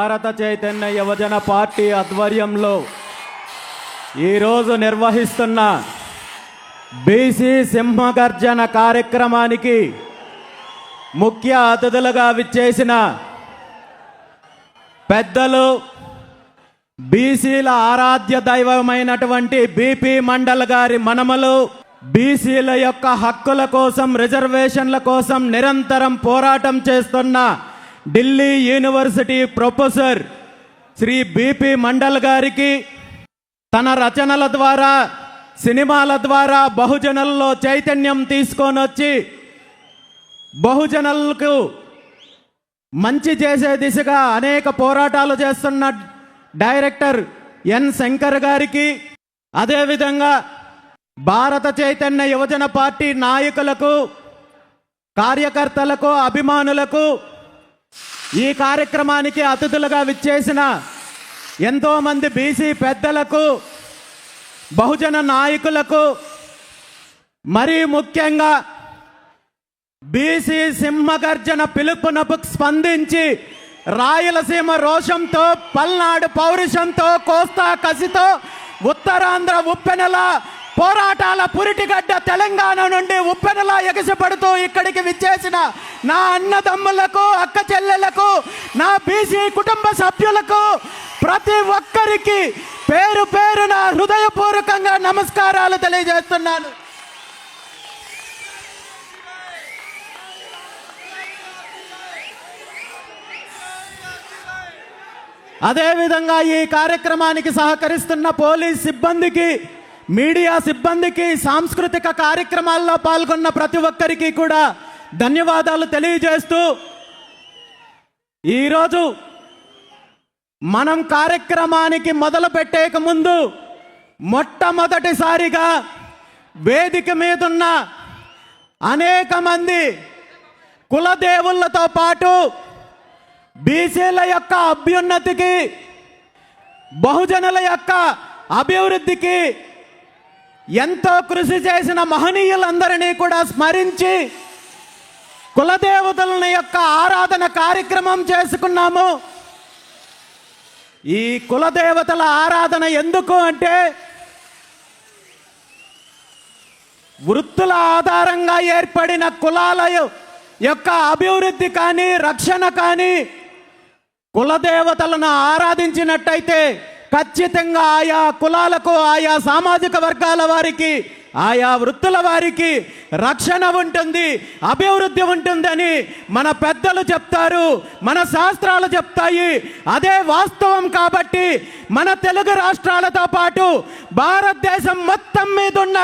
భారత చైతన్య యువజన పార్టీ ఆధ్వర్యంలో ఈరోజు నిర్వహిస్తున్న బీసీ సింహగర్జన కార్యక్రమానికి ముఖ్య అతిథులుగా విచ్చేసిన పెద్దలు, బీసీల ఆరాధ్య దైవమైనటువంటి బీపీ మండల్ గారి మనమలు, బీసీల యొక్క హక్కుల కోసం, రిజర్వేషన్ల కోసం నిరంతరం పోరాటం చేస్తున్న Delhi university professor Shri BP Mandal గారికి తన రచనల ద్వారా, సినిమాల ద్వారా బహుజనుల్లో చైతన్యం తీసుకొని వచ్చి బహుజనులకు మంచి చేసే దిశగా అనేక పోరాటాలు చేస్తున్న డైరెక్టర్ ఎన్ శంకర్ గారికి, అదేవిధంగా భారత చైతన్య యువజన పార్టీ నాయకులకు, కార్యకర్తలకు, అభిమానులకు, ఈ కార్యక్రమానికి అతిథులుగా విచ్చేసిన ఎంతోమంది బీసీ పెద్దలకు, బహుజన నాయకులకు, మరీ ముఖ్యంగా బీసీ సింహగర్జన పిలుపునకు స్పందించి రాయలసీమ రోషంతో, పల్నాడు పౌరుషంతో, కోస్తా కసితో, ఉత్తరాంధ్ర ఉప్పెనల పోరాటాల పురిటిగడ్డ తెలంగాణ నుండి ఉప్పెనలా ఎగసిపడుతూ ఇక్కడికి విచ్చేసిన నా అన్నదమ్ములకు, అక్క చెల్లెలకు, నా బీసీ కుటుంబ సభ్యులకు ప్రతి ఒక్కరికి పేరు పేరున హృదయపూర్వకంగా నమస్కారాలు తెలియజేస్తున్నాను. అదేవిధంగా ఈ కార్యక్రమానికి సహకరిస్తున్న పోలీస్ సిబ్బందికి, మీడియా సిబ్బందికి, సాంస్కృతిక కార్యక్రమాల్లో పాల్గొన్న ప్రతి ఒక్కరికి కూడా ధన్యవాదాలు తెలియజేస్తూ, ఈరోజు మనం కార్యక్రమానికి మొదలు పెట్టేక ముందు మొట్టమొదటిసారిగా వేదిక మీదున్న అనేక మంది కులదేవులతో పాటు బీసీల యొక్క అభ్యున్నతికి, బహుజనుల యొక్క అభివృద్ధికి ఎంతో కృషి చేసిన మహనీయులందరినీ కూడా స్మరించి కులదేవతల యొక్క ఆరాధన కార్యక్రమం చేసుకున్నాము. ఈ కులదేవతల ఆరాధన ఎందుకు అంటే, వృత్తుల ఆధారంగా ఏర్పడిన కులాల యొక్క అభివృద్ధి కానీ, రక్షణ కానీ కులదేవతలను ఆరాధించినట్టయితే ఖచ్చితంగా ఆయా కులాలకు, ఆయా సామాజిక వర్గాల వారికి, ఆయా వృత్తుల వారికి రక్షణ ఉంటుంది, అభివృద్ధి ఉంటుందని మన పెద్దలు చెప్తారు, మన శాస్త్రాలు చెప్తాయి. అదే వాస్తవం కాబట్టి మన తెలుగు రాష్ట్రాలతో పాటు భారతదేశం మొత్తం మీద ఉన్న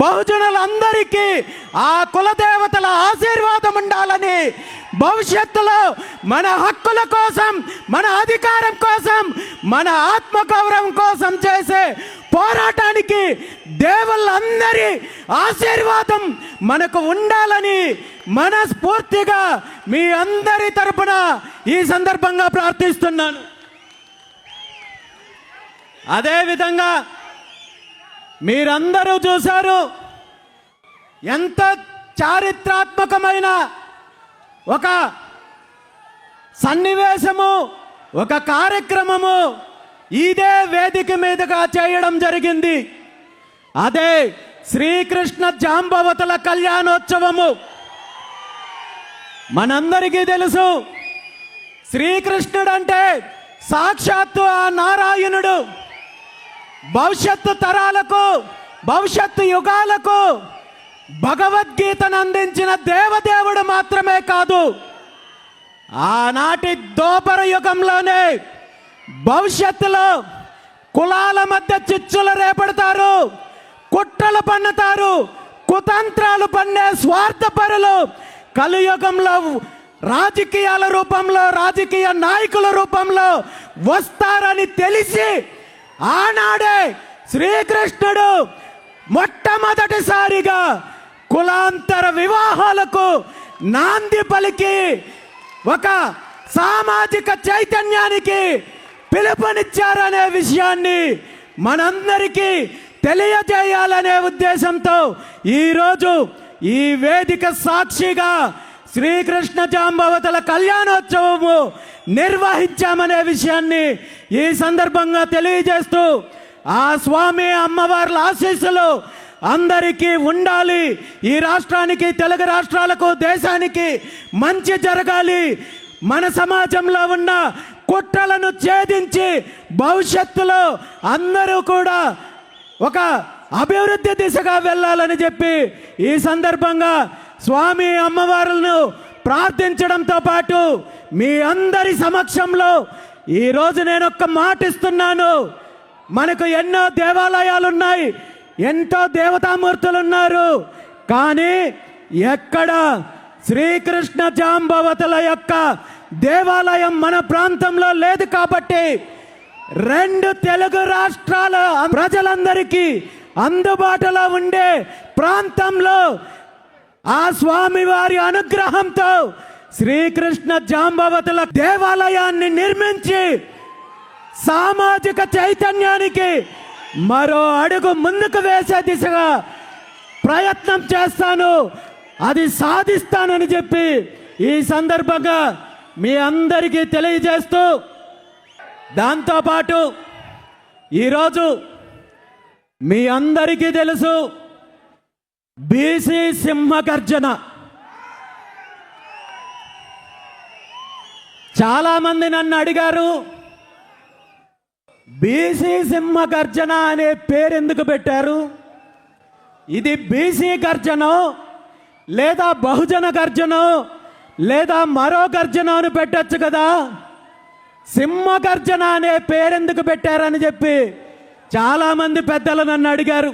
బహుజనులందరికీ ఆ కులదేవతల ఆశీర్వాదం ఉండాలని, భవిష్యత్తులో మన హక్కుల కోసం, మన అధికారం కోసం, మన ఆత్మగౌరవం కోసం చేసే పోరాటానికి దేవుళ్ళందరి ఆశీర్వాదం మనకు ఉండాలని మనస్ఫూర్తిగా మీ అందరి తరపున ఈ సందర్భంగా ప్రార్థిస్తున్నాను. అదేవిధంగా మీరందరూ చూశారు, ఎంత చారిత్రాత్మకమైన ఒక సన్నివేశము, ఒక కార్యక్రమము ఇదే వేదిక మీదుగా చేయడం జరిగింది. అదే శ్రీకృష్ణ జాంబవతుల కళ్యాణోత్సవము. మనందరికీ తెలుసు, శ్రీకృష్ణుడు అంటే సాక్షాత్తు ఆ నారాయణుడు. భవిష్యత్తు తరాలకు, భవిష్యత్తు యుగాలకు భగవద్గీతను అందించిన దేవదేవుడు మాత్రమే కాదు, ఆనాటి దోపర యుగంలోనే భవిష్యత్తులో కులాల మధ్య చిచ్చులు రేపడతారు, కుట్రలు పన్నుతారు, కుతంత్రాలు పన్నే స్వార్థపరులు కలియుగంలో రాజకీయాల రూపంలో, రాజకీయ నాయకుల రూపంలో వస్తారని తెలిసి ఆనాడే శ్రీకృష్ణుడు మొట్టమొదటిసారిగా కులాంతర వివాహాలకు నాంది పలికి ఒక సామాజిక చైతన్యానికి పిలుపునిచ్చారనే విషయాన్ని మనందరికీ తెలియజేయాలనే ఉద్దేశంతో ఈరోజు ఈ వేదిక సాక్షిగా శ్రీకృష్ణ జాంబవతుల కళ్యాణోత్సవము నిర్వహించామనే విషయాన్ని ఈ సందర్భంగా తెలియజేస్తూ ఆ స్వామి అమ్మవార్ల ఆశీస్సులు అందరికీ ఉండాలి. ఈ రాష్ట్రానికి, తెలుగు రాష్ట్రాలకు, దేశానికి మంచి జరగాలి. మన సమాజంలో ఉన్న కుట్రలను ఛేదించి భవిష్యత్తులో అందరూ కూడా ఒక అభివృద్ధి దిశగా వెళ్ళాలని చెప్పి ఈ సందర్భంగా స్వామి అమ్మవారులను ప్రార్థించడంతో పాటు మీ అందరి సమక్షంలో ఈరోజు నేను ఒక్క మాట ఇస్తున్నాను. మనకు ఎన్నో దేవాలయాలు ఉన్నాయి, ఎంతో దేవతామూర్తులు ఉన్నారు, కానీ ఎక్కడ శ్రీకృష్ణ జాంబవతుల యొక్క దేవాలయం మన ప్రాంతంలో లేదు. కాబట్టి 2 తెలుగు రాష్ట్రాల ప్రజలందరికీ అందుబాటులో ఉండే ప్రాంతంలో ఆ స్వామివారి అనుగ్రహంతో శ్రీకృష్ణ జాంబవతుల దేవాలయాన్ని నిర్మించి సామాజిక చైతన్యానికి మరో అడుగు ముందుకు వేసే దిశగా ప్రయత్నం చేస్తాను, అది సాధిస్తానని చెప్పి ఈ సందర్భంగా మీ అందరికీ తెలియజేస్తూ, దాంతోపాటు ఈరోజు మీ అందరికీ తెలుసు బీసీ సింహగర్జన. చాలామంది నన్ను అడిగారు, బీసీ సింహగర్జన అనే పేరు ఎందుకు పెట్టారు? ఇది బీసీ గర్జనో లేదా బహుజన గర్జనో లేదా మరో గర్జన అని పెట్టచ్చు కదా, సింహగర్జన అనే పేరెందుకు పెట్టారని చెప్పి చాలామంది పెద్దలు నన్ను అడిగారు.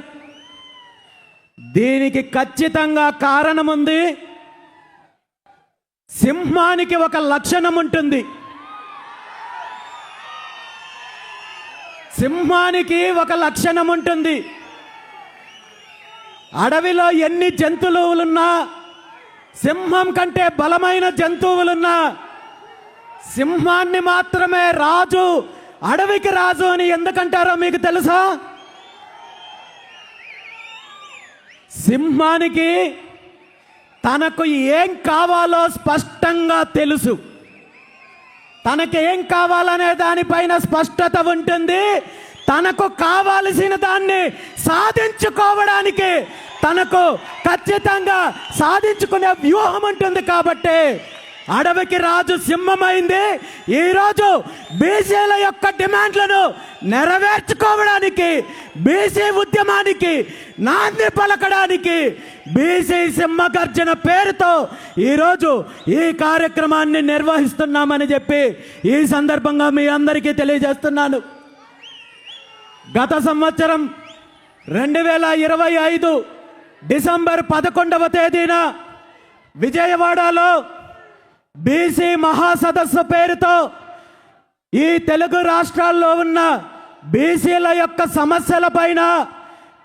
దీనికి ఖచ్చితంగా కారణం ఉంది. సింహానికి ఒక లక్షణం ఉంటుంది. సింహానికి ఒక లక్షణం ఉంటుంది. అడవిలో ఎన్ని జంతువులున్నా, సింహం కంటే బలమైన జంతువులున్నా, సింహాన్ని మాత్రమే రాజు, అడవికి రాజు అని ఎందుకంటారో మీకు తెలుసా? సింహానికి తనకు ఏం కావాలో స్పష్టంగా తెలుసు. తనకి ఏం కావాలనే దానిపైన స్పష్టత ఉంటుంది. తనకు కావాల్సిన దాన్ని సాధించుకోవడానికి తనకు ఖచ్చితంగా సాధించుకునే వ్యూహం ఉంటుంది. కాబట్టి అడవికి రాజు సింహమైంది. ఈరోజు బీసీల యొక్క డిమాండ్లను నెరవేర్చుకోవడానికి, బీసీ ఉద్యమానికి నాంది పలకడానికి బీసీ సింహగర్జన పేరుతో ఈరోజు ఈ కార్యక్రమాన్ని నిర్వహిస్తున్నామని చెప్పి ఈ సందర్భంగా మీ అందరికీ తెలియజేస్తున్నాను. గత సంవత్సరం 2025 డిసెంబర్ 11వ తేదీన విజయవాడలో బీసీ మహాసదస్సు పేరుతో ఈ తెలుగు రాష్ట్రాల్లో ఉన్న బీసీల యొక్క సమస్యల పైన,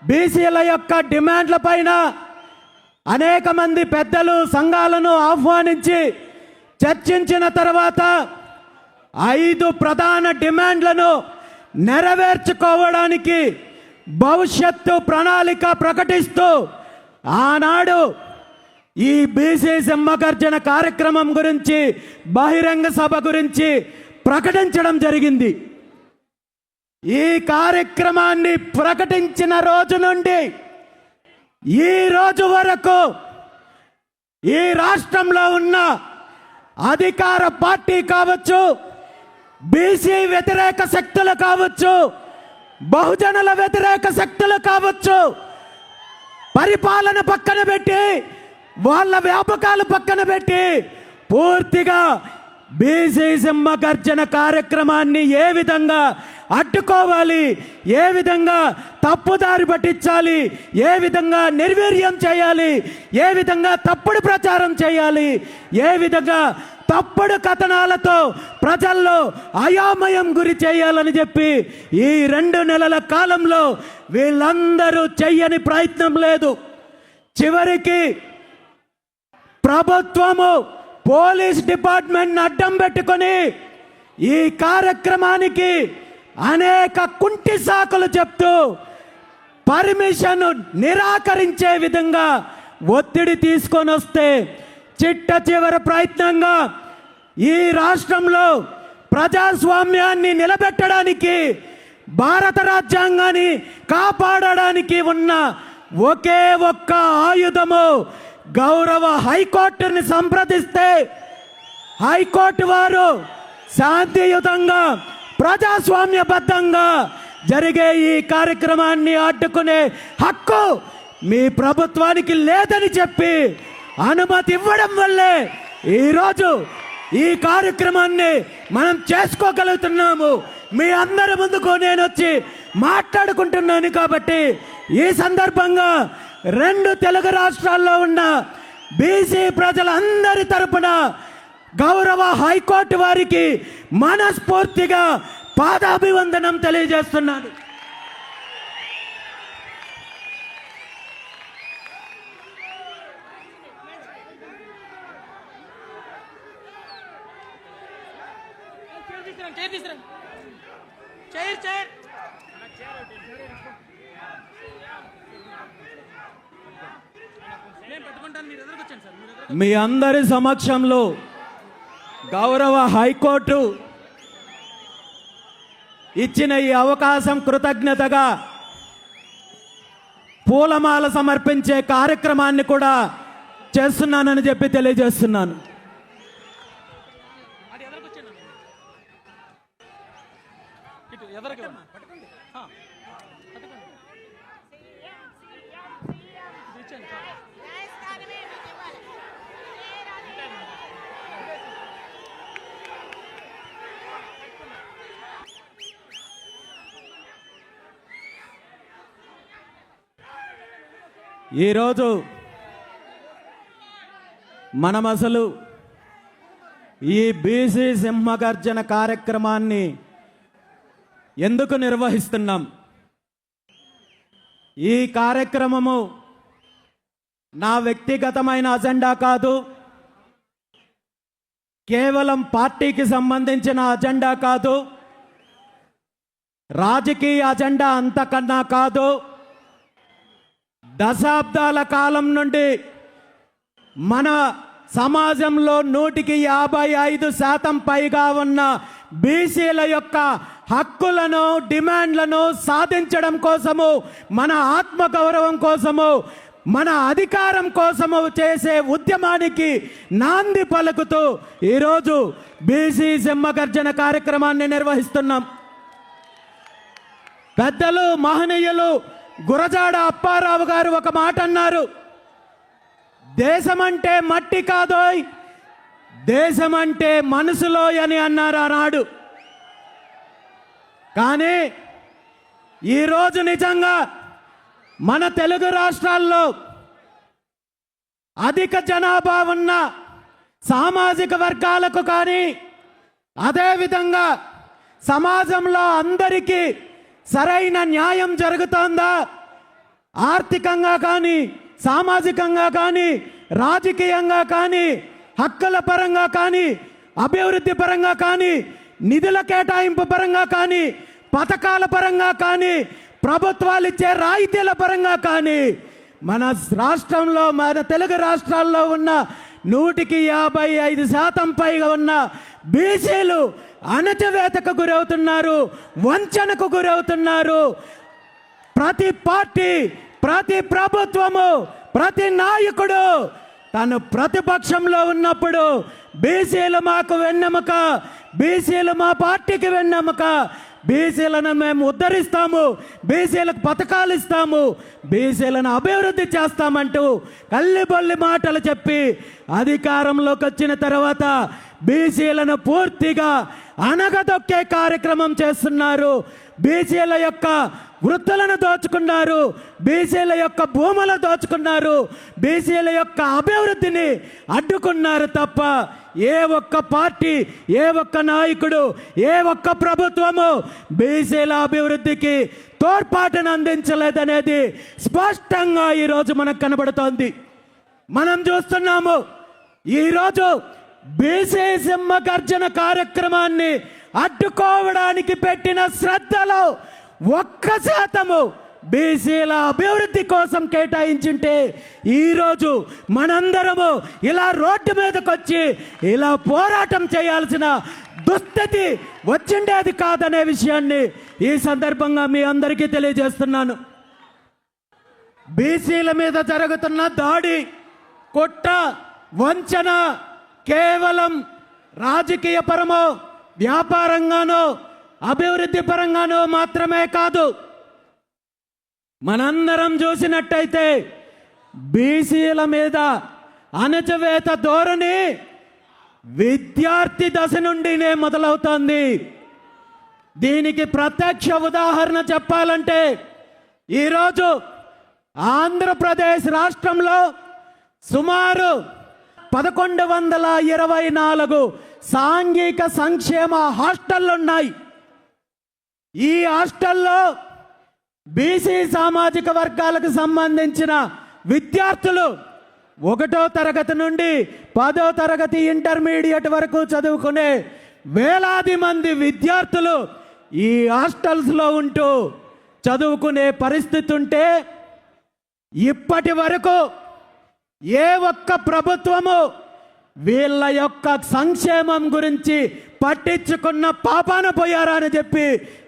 బీసీల యొక్క డిమాండ్ల పైన అనేక మంది పెద్దలు, సంఘాలను ఆహ్వానించి చర్చించిన తర్వాత 5 ప్రధాన డిమాండ్లను నెరవేర్చుకోవడానికి భవిష్యత్తు ప్రణాళిక ప్రకటిస్తూ ఆనాడు ఈ బీసీ సింహగర్జన కార్యక్రమం గురించి, బహిరంగ సభ గురించి ప్రకటించడం జరిగింది. ఈ కార్యక్రమాన్ని ప్రకటించిన రోజు నుండి ఈ రోజు వరకు ఈ రాష్ట్రంలో ఉన్న అధికార పార్టీ కావచ్చు, బీసీ వ్యతిరేక శక్తులు కావచ్చు, బహుజనుల వ్యతిరేక శక్తులు కావచ్చు, పరిపాలన పక్కన పెట్టి, వాళ్ళ వ్యాపకాలు పక్కన పెట్టి పూర్తిగా బీసీ సింహగర్జన కార్యక్రమాన్ని ఏ విధంగా అడ్డుకోవాలి, ఏ విధంగా తప్పుదారి పట్టించాలి, ఏ విధంగా నిర్వీర్యం చేయాలి, ఏ విధంగా తప్పుడు ప్రచారం చేయాలి, ఏ విధంగా తప్పుడు కథనాలతో ప్రజల్లో అయోమయం గురి చేయాలని చెప్పి ఈ 2 నెలల కాలంలో వీళ్ళందరూ చెయ్యని ప్రయత్నం లేదు. చివరికి ప్రభుత్వము, పోలీస్ డిపార్ట్మెంట్ అడ్డం పెట్టుకొని ఈ కార్యక్రమానికి అనేక కుంటి సాకులు చెప్తూ పర్మిషన్ నిరాకరించే విధంగా ఒత్తిడి తీసుకొని వస్తే చిట్ట చివరి ప్రయత్నంగా ఈ రాష్ట్రంలో ప్రజాస్వామ్యాన్ని నిలబెట్టడానికి, భారత రాజ్యాంగాన్ని కాపాడడానికి ఉన్న ఒకే ఒక్క ఆయుధము గౌరవ హైకోర్టుని సంప్రదిస్తే హైకోర్టు వారు శాంతియుతంగా ప్రజాస్వామ్యబద్ధంగా జరిగే ఈ కార్యక్రమాన్ని అడ్డుకునే హక్కు మీ ప్రభుత్వానికి లేదని చెప్పి అనుమతి ఇవ్వడం వల్లే ఈరోజు ఈ కార్యక్రమాన్ని మనం చేసుకోగలుగుతున్నాము. మీ అందరి ముందుకు నేను వచ్చి మాట్లాడుకుంటున్నాను. కాబట్టి ఈ సందర్భంగా 2 తెలుగు రాష్ట్రాల్లో ఉన్న బీసీ ప్రజలందరి తరపున గౌరవ హైకోర్టు వారికి మనస్ఫూర్తిగా పాదాభివందనం తెలియజేస్తున్నాను. మీ అందరి సమక్షంలో గౌరవ హైకోర్టు ఇచ్చిన ఈ అవకాశం కృతజ్ఞతగా పూలమాల సమర్పించే కార్యక్రమాన్ని కూడా చేస్తున్నానని చెప్పి తెలియజేస్తున్నాను. ఈరోజు మనం అసలు ఈ బీసీ సింహగర్జన కార్యక్రమాన్ని ఎందుకు నిర్వహిస్తున్నాం? ఈ కార్యక్రమము నా వ్యక్తిగతమైన అజెండా కాదు, కేవలం పార్టీకి సంబంధించిన అజెండా కాదు, రాజకీయ అజెండా అంతకన్నా కాదు. దశాబ్దాల కాలం నుండి మన సమాజంలో 155% పైగా ఉన్న బీసీల యొక్క హక్కులను, డిమాండ్లను సాధించడం కోసము, మన ఆత్మగౌరవం కోసము, మన అధికారం కోసము చేసే ఉద్యమానికి నాంది పలుకుతూ ఈరోజు బీసీ సింహగర్జన కార్యక్రమాన్ని నిర్వహిస్తున్నాం. పెద్దలు మహనీయులు గురజాడ అప్పారావు గారు ఒక మాట అన్నారు, దేశమంటే మట్టి కాదోయ్, దేశమంటే మనసులోయ్ అని అన్నారు ఆనాడు. కానీ ఈరోజు నిజంగా మన తెలుగు రాష్ట్రాల్లో అధిక జనాభా ఉన్న సామాజిక వర్గాలకు కానీ, అదేవిధంగా సమాజంలో అందరికీ సరైన న్యాయం జరుగుతుందా? ఆర్థికంగా కానీ, సామాజికంగా కానీ, రాజకీయంగా కానీ, హక్కుల పరంగా కానీ, అభివృద్ధి పరంగా కానీ, నిధుల కేటాయింపు పరంగా కానీ, పథకాల పరంగా కానీ, ప్రభుత్వాలు ఇచ్చే రాయితీల పరంగా కానీ మన రాష్ట్రంలో, మన తెలుగు రాష్ట్రాల్లో ఉన్న 155% పైగా ఉన్న బీసీలు అణచివేతకు గురవుతున్నారు, వంచనకు గురవుతున్నారు. ప్రతి పార్టీ, ప్రతి ప్రభుత్వము, ప్రతి నాయకుడు తను ప్రతిపక్షంలో ఉన్నప్పుడు బీసీలు మాకు వెన్నెముక, బీసీలు మా పార్టీకి వెన్నెముక, బీసీలను మేము ఉద్ధరిస్తాము, బీసీలకు పథకాలు ఇస్తాము, బీసీలను అభివృద్ధి చేస్తామంటూ కల్లిబొల్లి మాటలు చెప్పి అధికారంలోకి వచ్చిన తర్వాత బీసీలను పూర్తిగా అనగదొక్కే కార్యక్రమం చేస్తున్నారు. బీసీల యొక్క వృత్తులను దోచుకున్నారు, బీసీల యొక్క భూములను దోచుకున్నారు, బీసీల యొక్క అభివృద్ధిని అడ్డుకున్నారు తప్ప ఏ ఒక్క పార్టీ, ఏ ఒక్క నాయకుడు, ఏ ఒక్క ప్రభుత్వము బీసీల అభివృద్ధికి తోడ్పాటును అందించలేదనేది స్పష్టంగా ఈరోజు మనకు కనబడుతోంది. మనం చూస్తున్నాము ఈరోజు బీసీ సింహగర్జన కార్యక్రమాన్ని అడ్డుకోవడానికి పెట్టిన శ్రద్ధలో 1% బీసీల అభివృద్ధి కోసం కేటాయించుంటే ఈరోజు మనందరము ఇలా రోడ్డు మీదకి వచ్చి ఇలా పోరాటం చేయాల్సిన దుస్థితి వచ్చిండేది కాదనే విషయాన్ని ఈ సందర్భంగా మీ అందరికీ తెలియజేస్తున్నాను. బీసీల మీద జరుగుతున్న దాడి, కుట్ర, వంచన కేవలం రాజకీయ పరమో, వ్యాపారంగానో, అభివృద్ధి పరంగానో మాత్రమే కాదు. మనందరం చూసినట్టయితే బీసీల మీద అణచివేత ధోరణి విద్యార్థి దశ నుండినే మొదలవుతోంది. దీనికి ప్రత్యక్ష ఉదాహరణ చెప్పాలంటే ఈరోజు ఆంధ్రప్రదేశ్ రాష్ట్రంలో సుమారు 1124 సాంఘిక సంక్షేమ హాస్టళ్లు ఉన్నాయి. ఈ హాస్టల్లో బీసీ సామాజిక వర్గాలకు సంబంధించిన విద్యార్థులు 1వ తరగతి నుండి 10వ తరగతి ఇంటర్మీడియట్ వరకు చదువుకునే వేలాది మంది విద్యార్థులు ఈ హాస్టల్స్లో ఉంటూ చదువుకునే పరిస్థితి ఉంటే ఇప్పటి వరకు ఏ ఒక్క ప్రభుత్వము వీళ్ళ యొక్క సంక్షేమం గురించి పట్టించుకున్న పాపాన పోయారా అని చెప్పి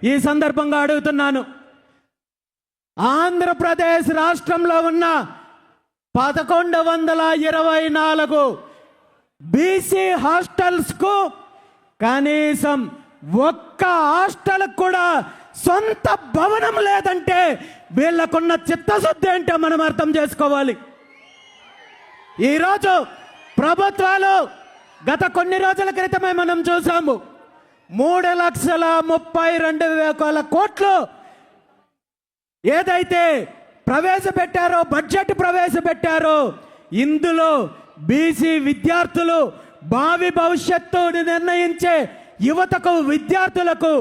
ఈ సందర్భంగా అడుగుతున్నాను. ఆంధ్రప్రదేశ్ రాష్ట్రంలో ఉన్న 1124 బీసీ హాస్టల్స్కు కనీసం ఒక్క హాస్టల్ కూడా సొంత భవనం లేదంటే వీళ్ళకున్న చిత్తశుద్ధి ఏంటో మనం అర్థం చేసుకోవాలి. ఈరోజు ప్రభుత్వాలు గత కొన్ని రోజుల క్రితమే మనం చూసాము 3,32,000 కోట్లు ఏదైతే ప్రవేశపెట్టారో, బడ్జెట్ ప్రవేశపెట్టారో, ఇందులో బీసీ విద్యార్థులు భావి భవిష్యత్తుని నిర్ణయించే యువతకు, విద్యార్థులకు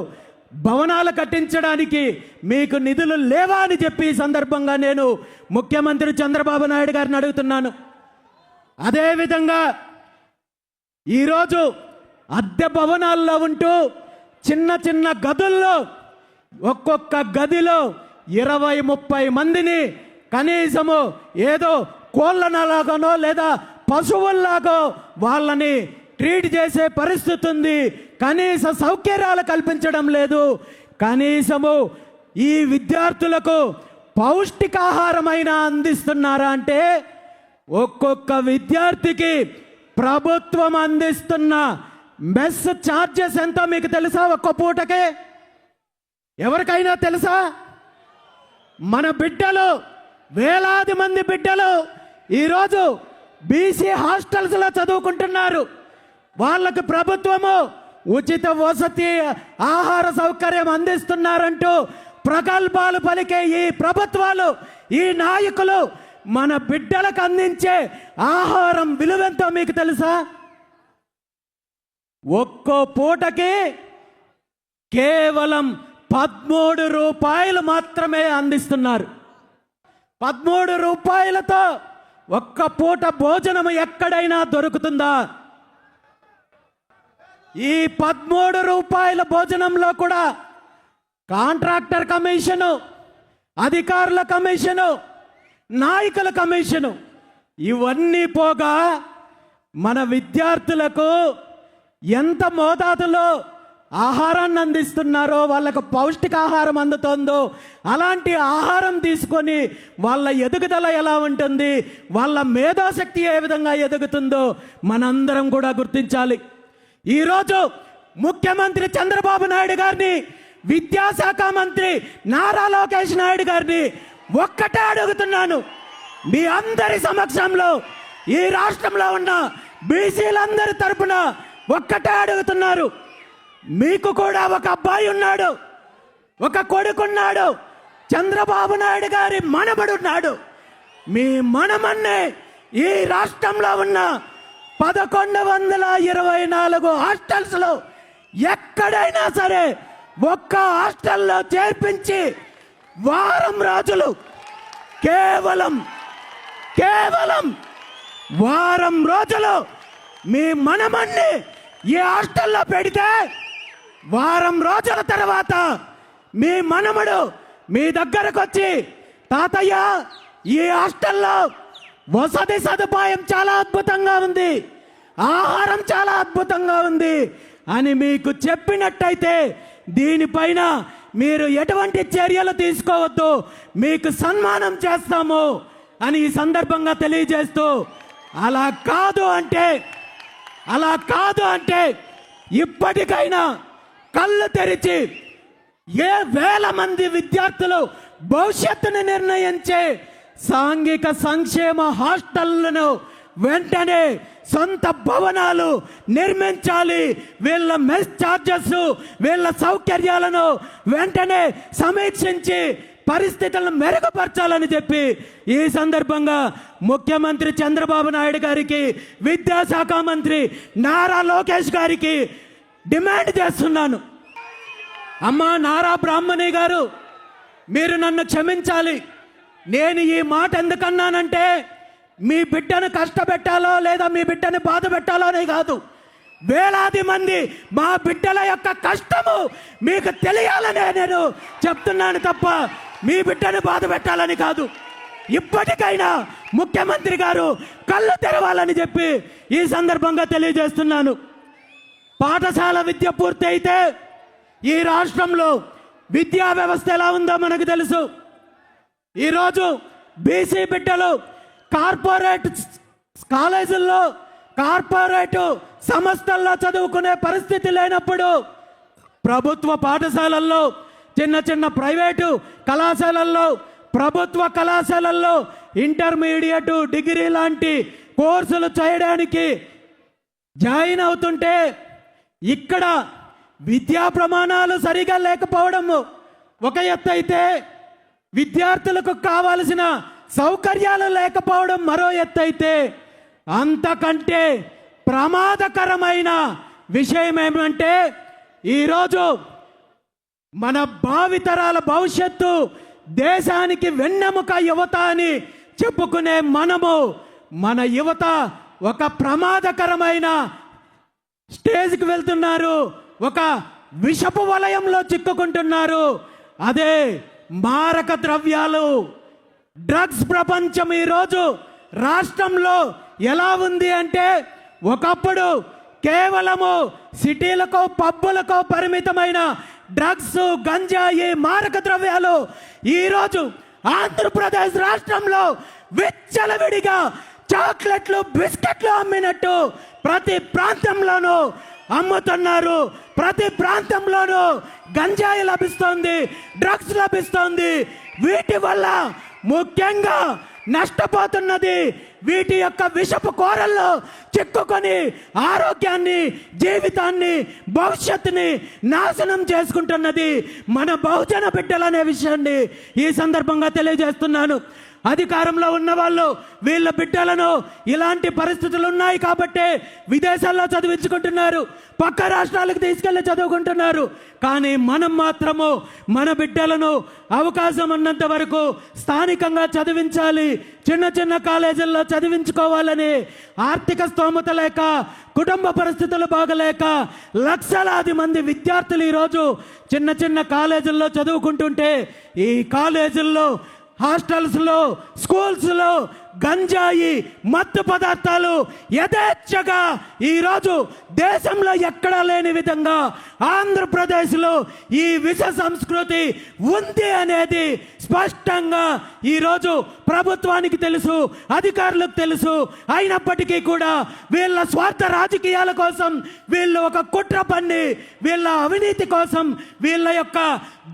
భవనాలు కట్టించడానికి మీకు నిధులు లేవా అని చెప్పి ఈ సందర్భంగా నేను ముఖ్యమంత్రి చంద్రబాబు నాయుడు గారిని అడుగుతున్నాను. అదేవిధంగా ఈరోజు అద్దె భవనాల్లో ఉంటూ చిన్న చిన్న గదుల్లో ఒక్కొక్క గదిలో 20-30 మందిని కనీసము ఏదో కోళ్ళలాగానో లేదా పశువుల్లాగో వాళ్ళని ట్రీట్ చేసే పరిస్థితి ఉంది. కనీస సౌకర్యాలు కల్పించడం లేదు. కనీసము ఈ విద్యార్థులకు పౌష్టికాహారమైన అందిస్తున్నారా అంటే ఒక్కొక్క విద్యార్థికి ప్రభుత్వం అందిస్తున్న మెస్ ఛార్జెస్ ఎంతో మీకు తెలుసా? ఒక్క పూటకే ఎవరికైనా తెలుసా? మన బిడ్డలు, వేలాది మంది బిడ్డలు ఈరోజు బీసీ హాస్టల్స్లో చదువుకుంటున్నారు. వాళ్ళకు ప్రభుత్వము ఉచిత వసతి, ఆహార సౌకర్యం అందిస్తున్నారంటూ ప్రగల్భాలు పలికే ఈ ప్రభుత్వాలు, ఈ నాయకులు మన బిడ్డలకు అందించే ఆహారం విలువెంతో మీకు తెలుసా? ఒక్కో పూటకి కేవలం 13 రూపాయలు మాత్రమే అందిస్తున్నారు. 13 రూపాయలతో ఒక్క పూట భోజనం ఎక్కడైనా దొరుకుతుందా? ఈ 13 రూపాయల భోజనంలో కూడా కాంట్రాక్టర్ కమిషను, అధికారుల కమిషను, నాయకుల కమిషను ఇవన్నీ పోగా మన విద్యార్థులకు ఎంత మోతాదులో ఆహారాన్ని అందిస్తున్నారో, వాళ్ళకు పౌష్టికాహారం అందుతుందో, అలాంటి ఆహారం తీసుకొని వాళ్ళ ఎదుగుదల ఎలా ఉంటుంది, వాళ్ళ మేధాశక్తి ఏ విధంగా ఎదుగుతుందో మనందరం కూడా గుర్తించాలి. ఈరోజు ముఖ్యమంత్రి చంద్రబాబు నాయుడు గారిని, విద్యాశాఖ మంత్రి నారా లోకేష్ నాయుడు గారిని ఒక్కటే అడుగుతున్నాను. మీ అందరి సమక్షంలో ఈ రాష్ట్రంలో ఉన్న బీసీలందరి తరపున ఒక్కటే అడుగుతున్నారు. మీకు కూడా ఒక అబ్బాయి ఉన్నాడు, ఒక కొడుకున్నాడు, చంద్రబాబు నాయుడు గారి మనబడున్నాడు. మీ మనమన్నే ఈ రాష్ట్రంలో ఉన్న 1124 హాస్టల్స్లో ఎక్కడైనా సరే ఒక్క హాస్టల్లో చేర్పించి వారం రోజులు, కేవలం వారం రోజులు మీ మనమన్ని ఈ హాస్టల్లో పెడితే వారం రోజుల తర్వాత మీ మనమడు మీ దగ్గరకు వచ్చి తాతయ్య ఈ హాస్టల్లో వసతి సదుపాయం చాలా అద్భుతంగా ఉంది, ఆహారం చాలా అద్భుతంగా ఉంది అని మీకు చెప్పినట్టయితే దీనిపైన మీరు ఎటువంటి చర్యలు తీసుకోవద్దు, మీకు సన్మానం చేస్తాము అని ఈ సందర్భంగా తెలియజేస్తూ, అలా కాదు అంటే ఇప్పటికైనా కళ్ళు తెరిచి ఏ వేల మంది విద్యార్థులు భవిష్యత్తును నిర్ణయించే సాంఘిక సంక్షేమ హాస్టళ్లను వెంటనే సొంత భవనాలు నిర్మించాలి, వీళ్ళ మెస్ ఛార్జెస్ వీళ్ళ సౌకర్యాలను వెంటనే సమీక్షించి పరిస్థితులను మెరుగుపరచాలని చెప్పి ఈ సందర్భంగా ముఖ్యమంత్రి చంద్రబాబు నాయుడు గారికి, విద్యాశాఖ మంత్రి నారా లోకేష్ గారికి డిమాండ్ చేస్తున్నాను. అమ్మా నారా బ్రాహ్మణి గారు, మీరు నన్ను క్షమించాలి. నేను ఈ మాట ఎందుకన్నానంటే మీ బిడ్డను కష్టపెట్టాలో లేదా మీ బిడ్డని బాధ పెట్టాలో అని కాదు. వేలాది మంది మా బిడ్డల యొక్క కష్టము మీకు తెలియాలనే నేను చెప్తున్నాను తప్ప మీ బిడ్డను బాధ పెట్టాలని కాదు. ఇప్పటికైనా ముఖ్యమంత్రి గారు కళ్ళు తెరవాలని చెప్పి ఈ సందర్భంగా తెలియజేస్తున్నాను. పాఠశాల విద్య పూర్తి అయితే ఈ రాష్ట్రంలో విద్యా వ్యవస్థ ఎలా ఉందో మనకు తెలుసు. ఈరోజు బీసీ బిడ్డలు కార్పొరేట్ కాలేజీల్లో, కార్పొరేట్ సంస్థల్లో చదువుకునే పరిస్థితి లేనప్పుడు ప్రభుత్వ పాఠశాలల్లో, చిన్న చిన్న ప్రైవేటు కళాశాలల్లో, ప్రభుత్వ కళాశాలల్లో ఇంటర్మీడియట్, డిగ్రీ లాంటి కోర్సులు చేయడానికి జాయిన్ అవుతుంటే ఇక్కడ విద్యా ప్రమాణాలు సరిగా లేకపోవడము ఒక ఎత్తు అయితే, విద్యార్థులకు కావలసిన సౌకర్యాలు లేకపోవడం మరో ఎత్తు అయితే, అంతకంటే ప్రమాదకరమైన విషయం ఏమంటే ఈరోజు మన భావితరాల భవిష్యత్తు, దేశానికి వెన్నెముక యువత అని చెప్పుకునే మనము, మన యువత ఒక ప్రమాదకరమైన స్టేజ్కి వెళ్తున్నారు, ఒక విషపు వలయంలో చిక్కుకుంటున్నారు. అదే మారక ద్రవ్యాలు, డ్రగ్స్ ప్రపంచం ఈరోజు రాష్ట్రంలో ఎలా ఉంది అంటే, ఒకప్పుడు కేవలము సిటీలకు పబ్బులకు పరిమితమైన డ్రగ్స్, గంజాయి, మారక ద్రవ్యాలు ఈరోజు ఆంధ్రప్రదేశ్ రాష్ట్రంలో విచ్చలవిడిగా చాక్లెట్లు, బిస్కెట్లు అమ్మినట్టు ప్రతి ప్రాంతంలోనూ అమ్ముతున్నారు. ప్రతి ప్రాంతంలోనూ గంజాయి లభిస్తోంది, డ్రగ్స్ లభిస్తోంది. వీటి వల్ల ముఖ్యంగా నష్టపోతున్నది వీటి యొక్క విషపు కోరల్లో చిక్కుకొని ఆరోగ్యాన్ని, జీవితాన్ని, భవిష్యత్తుని నాశనం చేసుకుంటున్నది మన బహుజన బిడ్డలనే విషయాన్ని ఈ సందర్భంగా తెలియజేస్తున్నాను. అధికారంలో ఉన్న వాళ్ళు వీళ్ళ బిడ్డలను ఇలాంటి పరిస్థితులు ఉన్నాయి కాబట్టి విదేశాల్లో చదివించుకుంటున్నారు, పక్క రాష్ట్రాలకు తీసుకెళ్లి చదువుకుంటున్నారు. కానీ మనం మాత్రము మన బిడ్డలను అవకాశం ఉన్నంత వరకు స్థానికంగా చదివించాలి, చిన్న చిన్న కాలేజీల్లో చదివించుకోవాలని ఆర్థిక స్తోమత లేక, కుటుంబ పరిస్థితులు బాగలేక లక్షలాది మంది విద్యార్థులు ఈరోజు చిన్న చిన్న కాలేజీల్లో చదువుకుంటుంటే, ఈ కాలేజీల్లో, హాస్టల్స్లో, స్కూల్స్లో గంజాయి, మత్తు పదార్థాలు యథేచ్ఛగా ఈరోజు దేశంలో ఎక్కడా లేని విధంగా ఆంధ్రప్రదేశ్లో ఈ విష సంస్కృతి ఉంది అనేది స్పష్టంగా ఈరోజు ప్రభుత్వానికి తెలుసు, అధికారులకు తెలుసు. అయినప్పటికీ కూడా వీళ్ళ స్వార్థ రాజకీయాల కోసం, వీళ్ళు ఒక కుట్ర పన్ని, వీళ్ళ అవినీతి కోసం, వీళ్ళ యొక్క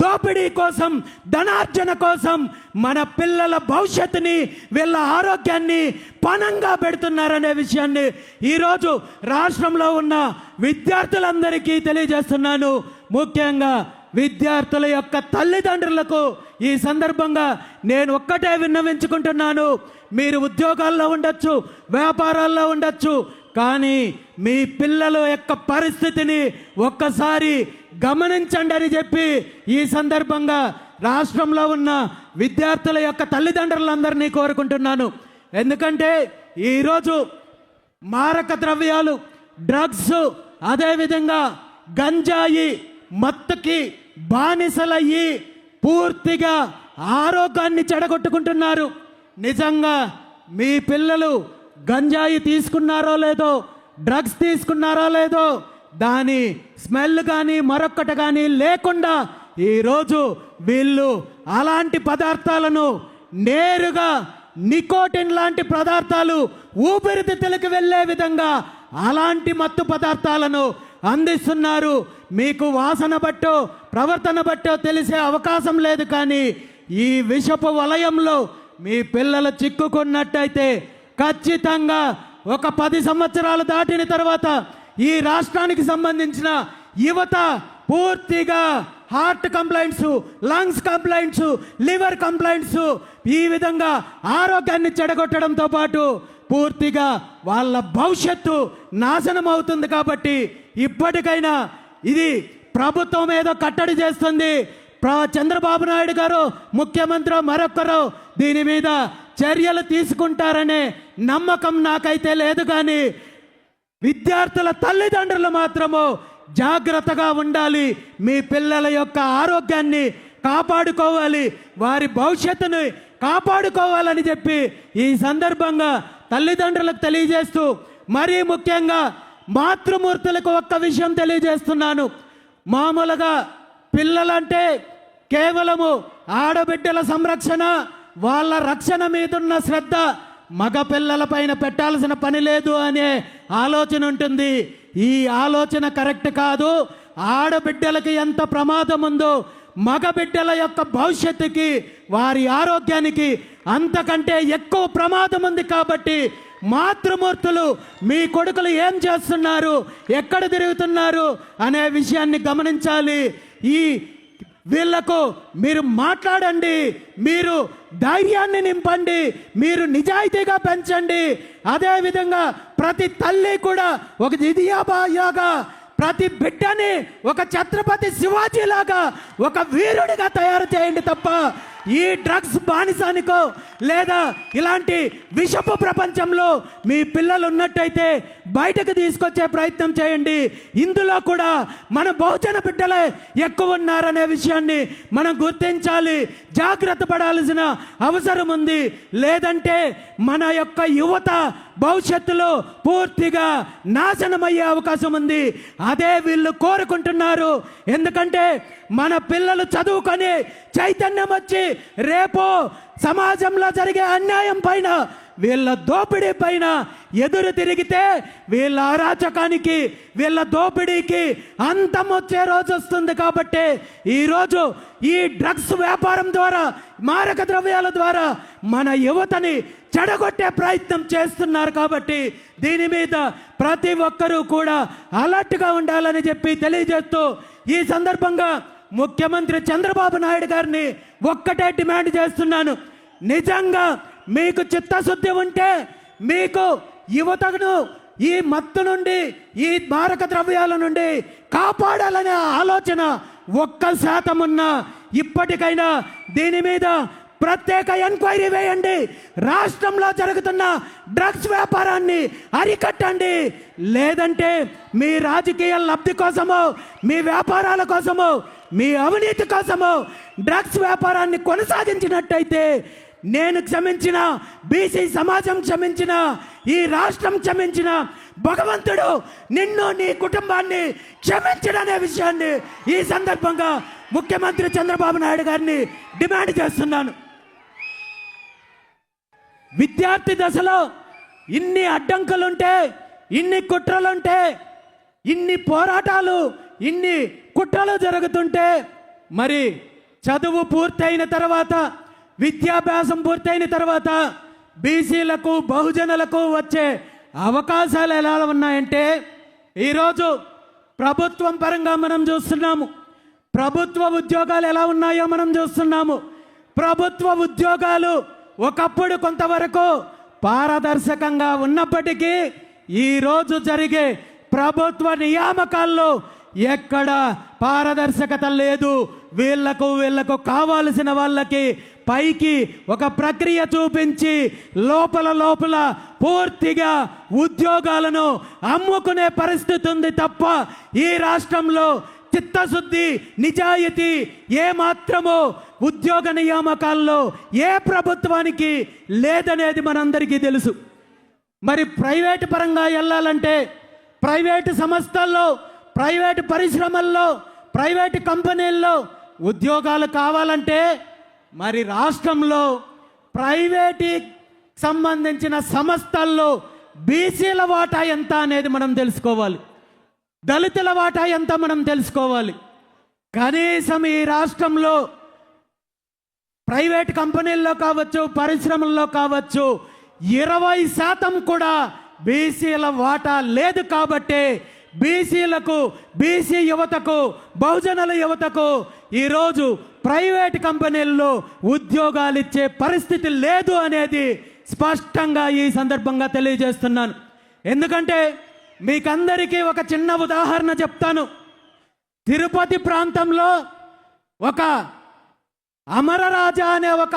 దోపిడీ కోసం, ధనార్జన కోసం మన పిల్లల భవిష్యత్తుని, వీళ్ళ ఆరోగ్యాన్ని పణంగా పెడుతున్నారనే విషయాన్ని ఈరోజు రాష్ట్రంలో ఉన్న విద్యార్థులందరికీ తెలియజేస్తున్నాను. ముఖ్యంగా విద్యార్థుల యొక్క తల్లిదండ్రులకు ఈ సందర్భంగా నేను ఒక్కటే విన్నవించుకుంటున్నాను. మీరు ఉద్యోగాల్లో ఉండొచ్చు, వ్యాపారాల్లో ఉండొచ్చు, కానీ మీ పిల్లల యొక్క పరిస్థితిని ఒక్కసారి గమనించండి అని చెప్పి ఈ సందర్భంగా రాష్ట్రంలో ఉన్న విద్యార్థుల యొక్క తల్లిదండ్రులందరినీ కోరుకుంటున్నాను. ఎందుకంటే ఈరోజు మారక ద్రవ్యాలు, డ్రగ్స్, అదేవిధంగా గంజాయి, మత్తుకి బానిసలయ్యి పూర్తిగా ఆరోగ్యాన్ని చెడగొట్టుకుంటున్నారు. నిజంగా మీ పిల్లలు గంజాయి తీసుకున్నారో లేదో, డ్రగ్స్ తీసుకున్నారో లేదో, దాని స్మెల్ కానీ మరొక్కటి కానీ లేకుండా ఈరోజు వీళ్ళు అలాంటి పదార్థాలను నేరుగా నికోటిన్ లాంటి పదార్థాలు ఊపిరితిత్తులకు వెళ్ళే విధంగా అలాంటి మత్తు పదార్థాలను అందిస్తున్నారు. మీకు వాసన బట్టో ప్రవర్తన బట్టో తెలిసే అవకాశం లేదు. కానీ ఈ విషపు వలయంలో మీ పిల్లలు చిక్కుకున్నట్టయితే ఖచ్చితంగా ఒక 10 సంవత్సరాలు దాటిన తర్వాత ఈ రాష్ట్రానికి సంబంధించిన యువత పూర్తిగా heart complaints, lungs complaints, liver complaints, ఈ విధంగా ఆరోగ్యాన్ని చెడగొట్టడంతో పాటు పూర్తిగా వాళ్ళ భవిష్యత్తు నాశనం అవుతుంది. కాబట్టి ఇప్పటికైనా ఇది ప్రభుత్వం ఏదో కట్టడి చేస్తుంది, చంద్రబాబు నాయుడు గారు ముఖ్యమంత్రి మరొకరు దీని మీద చర్యలు తీసుకుంటారనే నమ్మకం నాకైతే లేదు. కానీ విద్యార్థుల తల్లిదండ్రులు మాత్రము జాగ్రత్తగా ఉండాలి. మీ పిల్లల యొక్క ఆరోగ్యాన్ని కాపాడుకోవాలి, వారి భవిష్యత్తుని కాపాడుకోవాలని చెప్పి ఈ సందర్భంగా తల్లిదండ్రులకు తెలియజేస్తూ, మరీ ముఖ్యంగా మాతృమూర్తులకు ఒక్క విషయం తెలియజేస్తున్నాను. మామూలుగా పిల్లలంటే కేవలము ఆడబిడ్డల సంరక్షణ, వాళ్ళ రక్షణ మీదున్న శ్రద్ధ మగ పిల్లల పైన పెట్టాల్సిన పని లేదు అనే ఆలోచన ఉంటుంది. ఈ ఆలోచన కరెక్ట్ కాదు. ఆడబిడ్డలకి ఎంత ప్రమాదం ఉందో మగ బిడ్డల యొక్క భవిష్యత్తుకి, వారి ఆరోగ్యానికి అంతకంటే ఎక్కువ ప్రమాదం ఉంది. కాబట్టి మాతృమూర్తులు మీ కొడుకులు ఏం చేస్తున్నారు, ఎక్కడ తిరుగుతున్నారు అనే విషయాన్ని గమనించాలి. ఈ వీళ్లకు మీరు మాట్లాడండి, మీరు ధైర్యాన్ని నింపండి, మీరు నిజాయితీగా పెంచండి. అదేవిధంగా ప్రతి తల్లి కూడా ఒక జిదియాబాయాగా, ప్రతి బిడ్డని ఒక ఛత్రపతి శివాజీ లాగా ఒక వీరుడిగా తయారు చేయండి తప్ప ఈ డ్రగ్స్ బానిసానికో లేదా ఇలాంటి విషపు ప్రపంచంలో మీ పిల్లలు ఉన్నట్టయితే బయటకు తీసుకొచ్చే ప్రయత్నం చేయండి. ఇందులో కూడా మన బహుజన బిడ్డలే ఎక్కువ ఉన్నారనే విషయాన్ని మనం గుర్తించాలి, జాగ్రత్త పడాల్సిన అవసరం ఉంది. లేదంటే మన యొక్క యువత భవిష్యత్తులో పూర్తిగా నాశనమయ్యే అవకాశం ఉంది. అదే వీళ్ళు కోరుకుంటున్నారు. ఎందుకంటే మన పిల్లలు చదువుకొని చైతన్యం వచ్చి రేపు సమాజంలో జరిగే అన్యాయం పైన, వీళ్ళ దోపిడీ పైన ఎదురు తిరిగితే వీళ్ళ అరాచకానికి, వీళ్ళ దోపిడీకి అంతం వచ్చే రోజు వస్తుంది. కాబట్టి ఈరోజు ఈ డ్రగ్స్ వ్యాపారం ద్వారా, మారక ద్రవ్యాల ద్వారా మన యువతని చెడగొట్టే ప్రయత్నం చేస్తున్నారు. కాబట్టి దీని మీద ప్రతి ఒక్కరూ కూడా అలర్ట్గా ఉండాలని చెప్పి తెలియజేస్తూ, ఈ సందర్భంగా ముఖ్యమంత్రి చంద్రబాబు నాయుడు గారిని ఒక్కటే డిమాండ్ చేస్తున్నాను. నిజంగా మీకు చిత్తశుద్ధి ఉంటే, మీకు యువతను ఈ మత్తు నుండి, ఈ మారక ద్రవ్యాల నుండి కాపాడాలనే ఆలోచన 1% ఉన్నా ఇప్పటికైనా దీని మీద ప్రత్యేక ఎంక్వైరీ వేయండి. రాష్ట్రంలో జరుగుతున్న డ్రగ్స్ వ్యాపారాన్ని అరికట్టండి. లేదంటే మీ రాజకీయ లబ్ధి కోసమో, మీ వ్యాపారాల కోసమో, మీ అవినీతి కోసమో డ్రగ్స్ వ్యాపారాన్ని కొనసాగించినట్టయితే నేను క్షమించిన, బీసీ సమాజం క్షమించిన, ఈ రాష్ట్రం క్షమించిన భగవంతుడు నిన్ను, నీ కుటుంబాన్ని క్షమించడనే విషయాన్ని ఈ సందర్భంగా ముఖ్యమంత్రి చంద్రబాబు నాయుడు గారిని డిమాండ్ చేస్తున్నాను. విద్యార్థి దశలో ఇన్ని అడ్డంకులుంటే, ఇన్ని కుట్రలుంటే, ఇన్ని పోరాటాలు, ఇన్ని కుట్రలు జరుగుతుంటే, మరి చదువు పూర్తయిన తర్వాత, విద్యాభ్యాసం పూర్తయిన తర్వాత బీసీలకు, బహుజనులకు వచ్చే అవకాశాలు ఎలా ఉన్నాయంటే, ఈరోజు ప్రభుత్వం పరంగా మనం చూస్తున్నాము. ప్రభుత్వ ఉద్యోగాలు ఎలా ఉన్నాయో మనం చూస్తున్నాము. ప్రభుత్వ ఉద్యోగాలు ఒకప్పుడు కొంతవరకు పారదర్శకంగా ఉన్నప్పటికీ ఈరోజు జరిగే ప్రభుత్వ నియామకాల్లో ఎక్కడ పారదర్శకత లేదు. వీళ్లకు కావాల్సిన వాళ్ళకి పైకి ఒక ప్రక్రియ చూపించి లోపల పూర్తిగా ఉద్యోగాలను అమ్ముకునే పరిస్థితి ఉంది తప్ప ఈ రాష్ట్రంలో చిత్తశుద్ధి, నిజాయితీ ఏ మాత్రమో ఉద్యోగ నియామకాల్లో ఏ ప్రభుత్వానికి లేదనేది మనందరికీ తెలుసు. మరి ప్రైవేటు పరంగా వెళ్ళాలంటే ప్రైవేటు సంస్థల్లో, ప్రైవేటు పరిశ్రమల్లో, ప్రైవేటు కంపెనీల్లో ఉద్యోగాలు కావాలంటే మరి రాష్ట్రంలో ప్రైవేటు సంబంధించిన సంస్థల్లో బీసీల వాటా ఎంత అనేది మనం తెలుసుకోవాలి. దళితుల వాటా ఎంత మనం తెలుసుకోవాలి. కనీసం ఈ రాష్ట్రంలో ప్రైవేట్ కంపెనీల్లో కావచ్చు, పరిశ్రమల్లో కావచ్చు 20% కూడా బీసీల వాటా లేదు. కాబట్టి బీసీలకు, బీసీ యువతకు, బహుజనుల యువతకు ఈరోజు ప్రైవేట్ కంపెనీల్లో ఉద్యోగాలు ఇచ్చే పరిస్థితి లేదు అనేది స్పష్టంగా ఈ సందర్భంగా తెలియజేస్తున్నాను. ఎందుకంటే మీకందరికీ ఒక చిన్న ఉదాహరణ చెప్తాను. తిరుపతి ప్రాంతంలో ఒక అమరరాజా అనే ఒక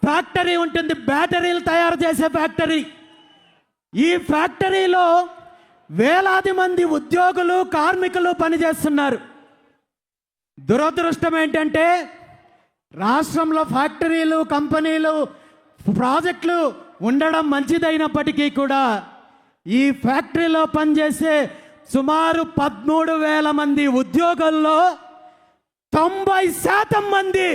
ఫ్యాక్టరీ ఉంటుంది, బ్యాటరీలు తయారు చేసే ఫ్యాక్టరీ. ఈ ఫ్యాక్టరీలో వేలాది మంది ఉద్యోగులు, కార్మికులు పనిచేస్తున్నారు. దురదృష్టం ఏంటంటే రాష్ట్రంలో ఫ్యాక్టరీలు, కంపెనీలు, ప్రాజెక్టులు ఉండడం మంచిదైనప్పటికీ కూడా ఈ ఫ్యాక్టరీలో పనిచేసే సుమారు 13,000 మంది ఉద్యోగుల్లో 90% మంది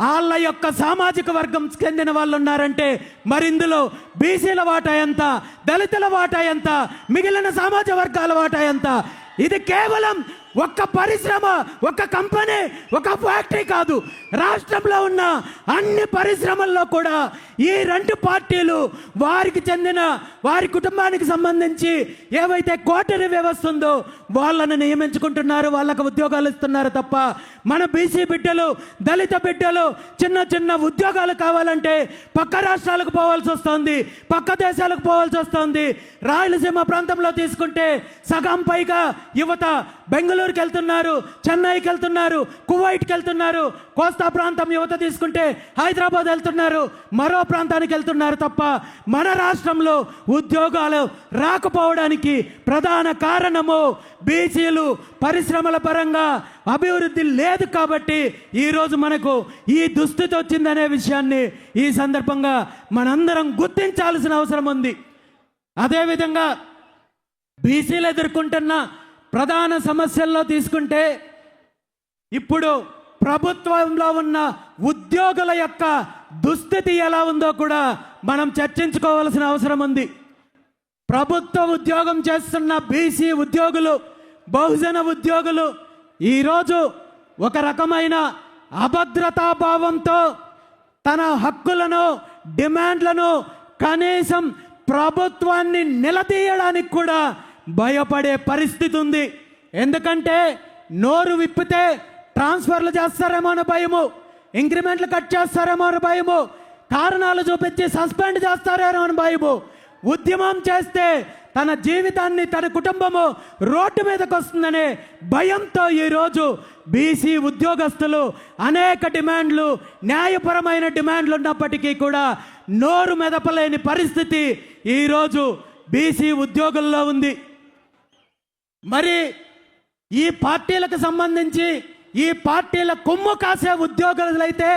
వాళ్ళ యొక్క సామాజిక వర్గం చెందిన వాళ్ళు ఉన్నారంటే మరి ఇందులో బీసీల వాటా ఎంత, దళితుల వాటా ఎంత, మిగిలిన సమాజ వర్గాల వాటా ఎంత? ఇది కేవలం ఒక్క పరిశ్రమ, ఒక కంపెనీ, ఒక ఫ్యాక్టరీ కాదు. రాష్ట్రంలో ఉన్న అన్ని పరిశ్రమల్లో కూడా ఈ 2 పార్టీలు వారికి చెందిన, వారి కుటుంబానికి సంబంధించి ఏవైతే కోటరీ వ్యవస్థ ఉందో వాళ్ళను నియమించుకుంటున్నారు, వాళ్ళకు ఉద్యోగాలు ఇస్తున్నారు తప్ప మన బీసీ బిడ్డలు, దళిత బిడ్డలు చిన్న చిన్న ఉద్యోగాలు కావాలంటే పక్క రాష్ట్రాలకు పోవాల్సి వస్తుంది, పక్క దేశాలకు పోవాల్సి వస్తుంది. రాయలసీమ ప్రాంతంలో తీసుకుంటే సగం పైగా యువత బెంగళూరుకి వెళ్తున్నారు, చెన్నైకి వెళ్తున్నారు, కువైట్కి వెళ్తున్నారు. కోస్తా ప్రాంతం యువత తీసుకుంటే హైదరాబాద్ వెళ్తున్నారు, మరో ప్రాంతానికి వెళ్తున్నారు తప్ప మన రాష్ట్రంలో ఉద్యోగాలు రాకపోవడానికి ప్రధాన కారణము బీసీలు పరిశ్రమల పరంగా అభివృద్ధి లేదు. కాబట్టి ఈరోజు మనకు ఈ దుస్థితి వచ్చిందనే విషయాన్ని ఈ సందర్భంగా మనందరం గుర్తించాల్సిన అవసరం ఉంది. అదేవిధంగా బీసీలు ఎదుర్కొంటున్న ప్రధాన సమస్యల్లో తీసుకుంటే ఇప్పుడు ప్రభుత్వంలో ఉన్న ఉద్యోగుల యొక్క దుస్థితి ఎలా ఉందో కూడా మనం చర్చించుకోవాల్సిన అవసరం ఉంది. ప్రభుత్వ ఉద్యోగం చేస్తున్న బీసీ ఉద్యోగులు, బహుజన ఉద్యోగులు ఈరోజు ఒక రకమైన అభద్రతా భావంతో తన హక్కులను, డిమాండ్లను కనీసం ప్రభుత్వాన్ని నిలదీయడానికి కూడా భయపడే పరిస్థితి ఉంది. ఎందుకంటే నోరు విప్పితే ట్రాన్స్ఫర్లు చేస్తారేమో అని భయము, ఇంక్రిమెంట్లు కట్ చేస్తారేమో అని భయము, కారణాలు చూపించి సస్పెండ్ చేస్తారేమో అని భయము. ఉద్యమం చేస్తే తన జీవితాన్ని, తన కుటుంబము రోడ్డు మీదకి వస్తుందనే భయంతో ఈరోజు బీసీ ఉద్యోగస్తులు అనేక డిమాండ్లు, న్యాయపరమైన డిమాండ్లు ఉన్నప్పటికీ కూడా నోరు మెదపలేని పరిస్థితి ఈరోజు బీసీ ఉద్యోగుల్లో ఉంది. మరి ఈ పార్టీలకు సంబంధించి ఈ పార్టీల కొమ్ము కాసే ఉద్యోగులైతే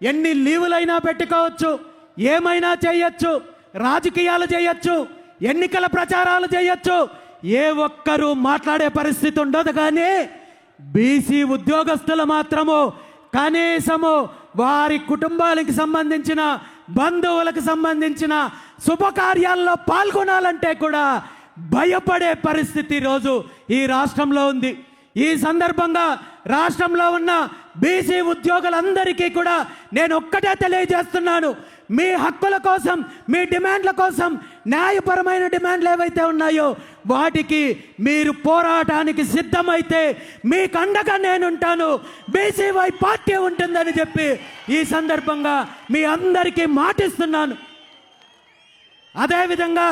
ఎన్ని లీవులైనా పెట్టుకోవచ్చు, ఏమైనా చేయొచ్చు, రాజకీయాలు చేయొచ్చు, ఎన్నికల ప్రచారాలు చేయొచ్చు, ఏ ఒక్కరూ మాట్లాడే పరిస్థితి ఉండదు. కానీ బీసీ ఉద్యోగస్తులు మాత్రము కనీసము వారి కుటుంబాలకు సంబంధించిన, బంధువులకు సంబంధించిన శుభకార్యాల్లో పాల్గొనాలంటే కూడా భయపడే పరిస్థితి రోజు ఈ రాష్ట్రంలో ఉంది. ఈ సందర్భంగా రాష్ట్రంలో ఉన్న బీసీ ఉద్యోగులందరికీ కూడా నేను ఒక్కటే తెలియజేస్తున్నాను, మీ హక్కుల కోసం, మీ డిమాండ్ల కోసం, న్యాయపరమైన డిమాండ్లు ఏవైతే ఉన్నాయో వాటికి మీరు పోరాటానికి సిద్ధమైతే మీకు అండగా నేనుంటాను, బీసీవై పార్టీ ఉంటుందని చెప్పి ఈ సందర్భంగా మీ అందరికీ మాటిస్తున్నాను. అదేవిధంగా